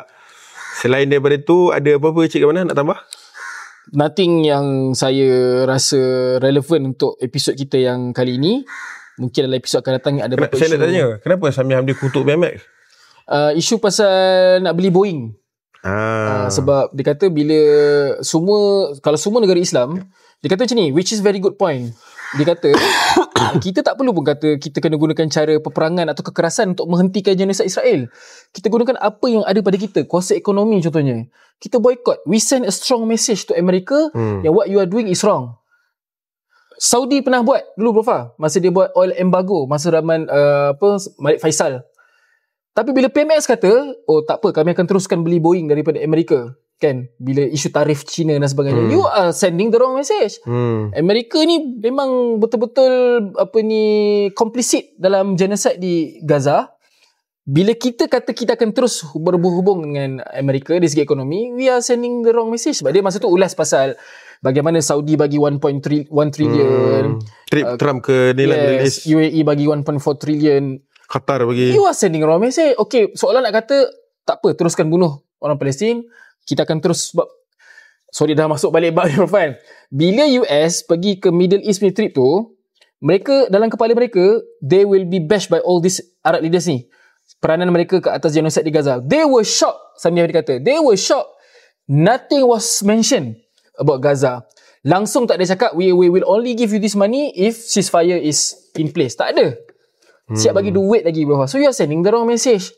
Selain daripada tu, ada apa-apa Cik Kamana nak tambah? Nothing yang saya rasa relevan untuk episod kita yang kali ini. Mungkin dalam episod akan datang ada beberapa isu. Saya nak tanya, kenapa Sami Hamdi kutuk BMX? Isu pasal nak beli Boeing. Sebab dia kata kalau semua negara Islam, dia kata macam ni, which is very good point. Dia kata kita tak perlu pun kata kita kena gunakan cara peperangan atau kekerasan untuk menghentikan genosid Israel. Kita gunakan apa yang ada pada kita, kuasa ekonomi contohnya. Kita boycott. We send a strong message to America yang what you are doing is wrong. Saudi pernah buat dulu, Prof. Masa dia buat oil embargo, masa zaman Malik Faisal. Tapi bila PMX kata, oh tak apa, kami akan teruskan beli Boeing daripada Amerika. Kan, bila isu tarif China dan sebagainya, you are sending the wrong message. Amerika ni memang betul-betul complicit dalam genocide di Gaza. Bila kita kata kita akan terus berhubung dengan Amerika dari segi ekonomi, we are sending the wrong message. Sebab dia masa tu ulas pasal bagaimana Saudi bagi 1 trillion, Trump ke Middle East, UAE bagi 1.4 trillion, Qatar bagi. You are sending wrong message. Okay, seolah nak kata tak apa, teruskan bunuh orang Palestin, kita akan terus dah masuk balik bab Irfan. Bila US pergi ke Middle East punya trip tu, mereka dalam kepala mereka, they will be bashed by all these Arab leaders ni. Peranan mereka ke atas genocide di Gaza. They were shocked. Sami Hamdi kata, they were shocked. Nothing was mentioned about Gaza. Langsung tak ada cakap, we will only give you this money if ceasefire is in place. Tak ada. Siap bagi duit lagi, bro. So you are sending the wrong message.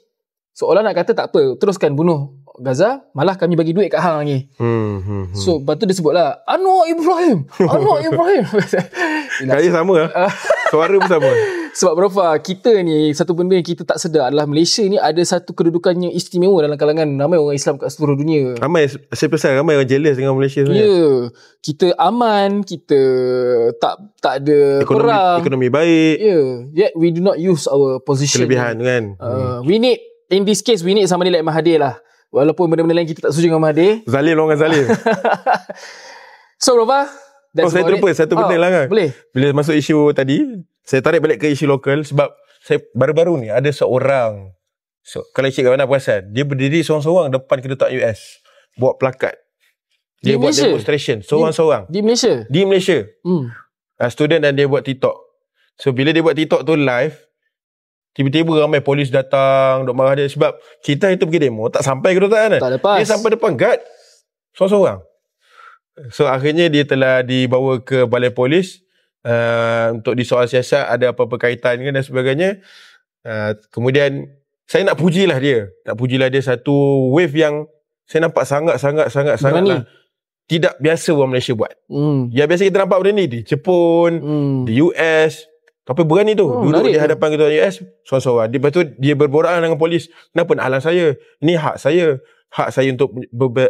Seolah nak kata tak apa, teruskan bunuh Gaza, malah kami bagi duit kat hang lagi. So lepas tu dia sebutlah Anwar Ibrahim. Kaya sama lah. Suara pun sama. Sebab Profa, kita ni satu benda yang kita tak sedar adalah Malaysia ni ada satu kedudukannya istimewa dalam kalangan ramai orang Islam kat seluruh dunia. Saya perasan ramai orang jealous dengan Malaysia sebenarnya. Ya, kita aman, kita tak ada perang, ekonomi baik. Yet we do not use our position. Kelebihan kan. We need, in this case, we need somebody like Mahathir lah. Walaupun benda-benda lain kita tak setuju dengan Mahathir. Zalim orang zalim. So Rafa, saya terlupa satu benda lah kan. Boleh. Bila masuk isu tadi, saya tarik balik ke isu lokal sebab saya baru-baru ni ada seorang, kalau cik kat mana perasan, dia berdiri seorang-seorang depan kedutaan US, buat plakat. Dia buat demonstration seorang-seorang. Di Malaysia? Di Malaysia. Student, dan dia buat TikTok. So bila dia buat TikTok tu live, tiba-tiba ramai polis datang duk marah dia sebab kita itu pergi demo tak sampai kedutaan kan. Tak lepas. Dia sampai depan guard seorang-seorang. So akhirnya dia telah dibawa ke balai polis untuk disoal siasat, ada apa-apa kaitan kan dan sebagainya. Kemudian saya nak pujilah dia. Satu wave yang saya nampak sangat-sangat lah tidak biasa orang Malaysia buat. Yang biasa kita nampak benda ni di Jepun, di US. Tapi berani tu duduk di hadapan ketua US seorang-seorang. Lepas tu dia berborak dengan polis. Kenapa nak halang saya? Ini hak saya. Hak saya untuk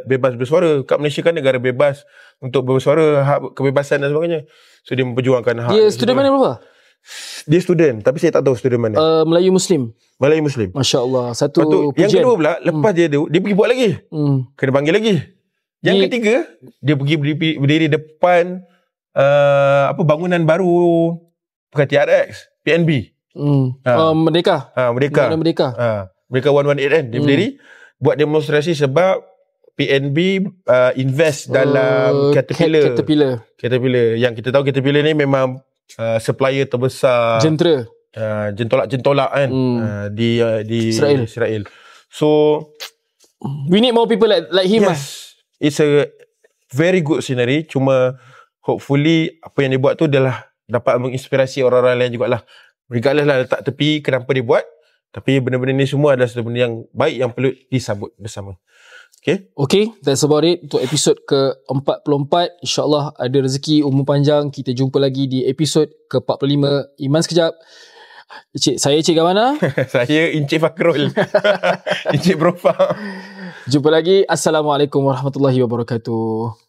bebas bersuara. Kat Malaysia kan negara bebas untuk bersuara, hak kebebasan dan sebagainya. So dia memperjuangkan hak. Dia student mana berapa? Dia student, tapi saya tak tahu student mana. Melayu Muslim. Masya Allah. Satu pujian. Yang kedua pula, lepas dia pergi buat lagi. Kena panggil lagi. Yang ketiga, dia pergi berdiri depan bangunan baru bukan TRX, PNB. Merdeka. Merdeka 118 kan. Dia berdiri buat demonstrasi sebab PNB invest dalam Caterpillar. Yang kita tahu Caterpillar ni memang supplier terbesar jentolak-jentolak kan di Israel. So we need more people like him. Yes, it's a very good scenery. Cuma hopefully apa yang dia buat tu adalah dapat menginspirasi orang-orang lain jugalah. Regardless lah letak tepi kenapa dia buat, tapi benda-benda ni semua adalah satu benda yang baik yang perlu disambut bersama. Okay, that's about it untuk episod ke-44. InsyaAllah ada rezeki umur panjang. Kita jumpa lagi di episod ke-45 Iman Sekejap. Saya Cik Gawana. Saya Encik Fakrul. Encik Profa. Jumpa lagi. Assalamualaikum warahmatullahi wabarakatuh.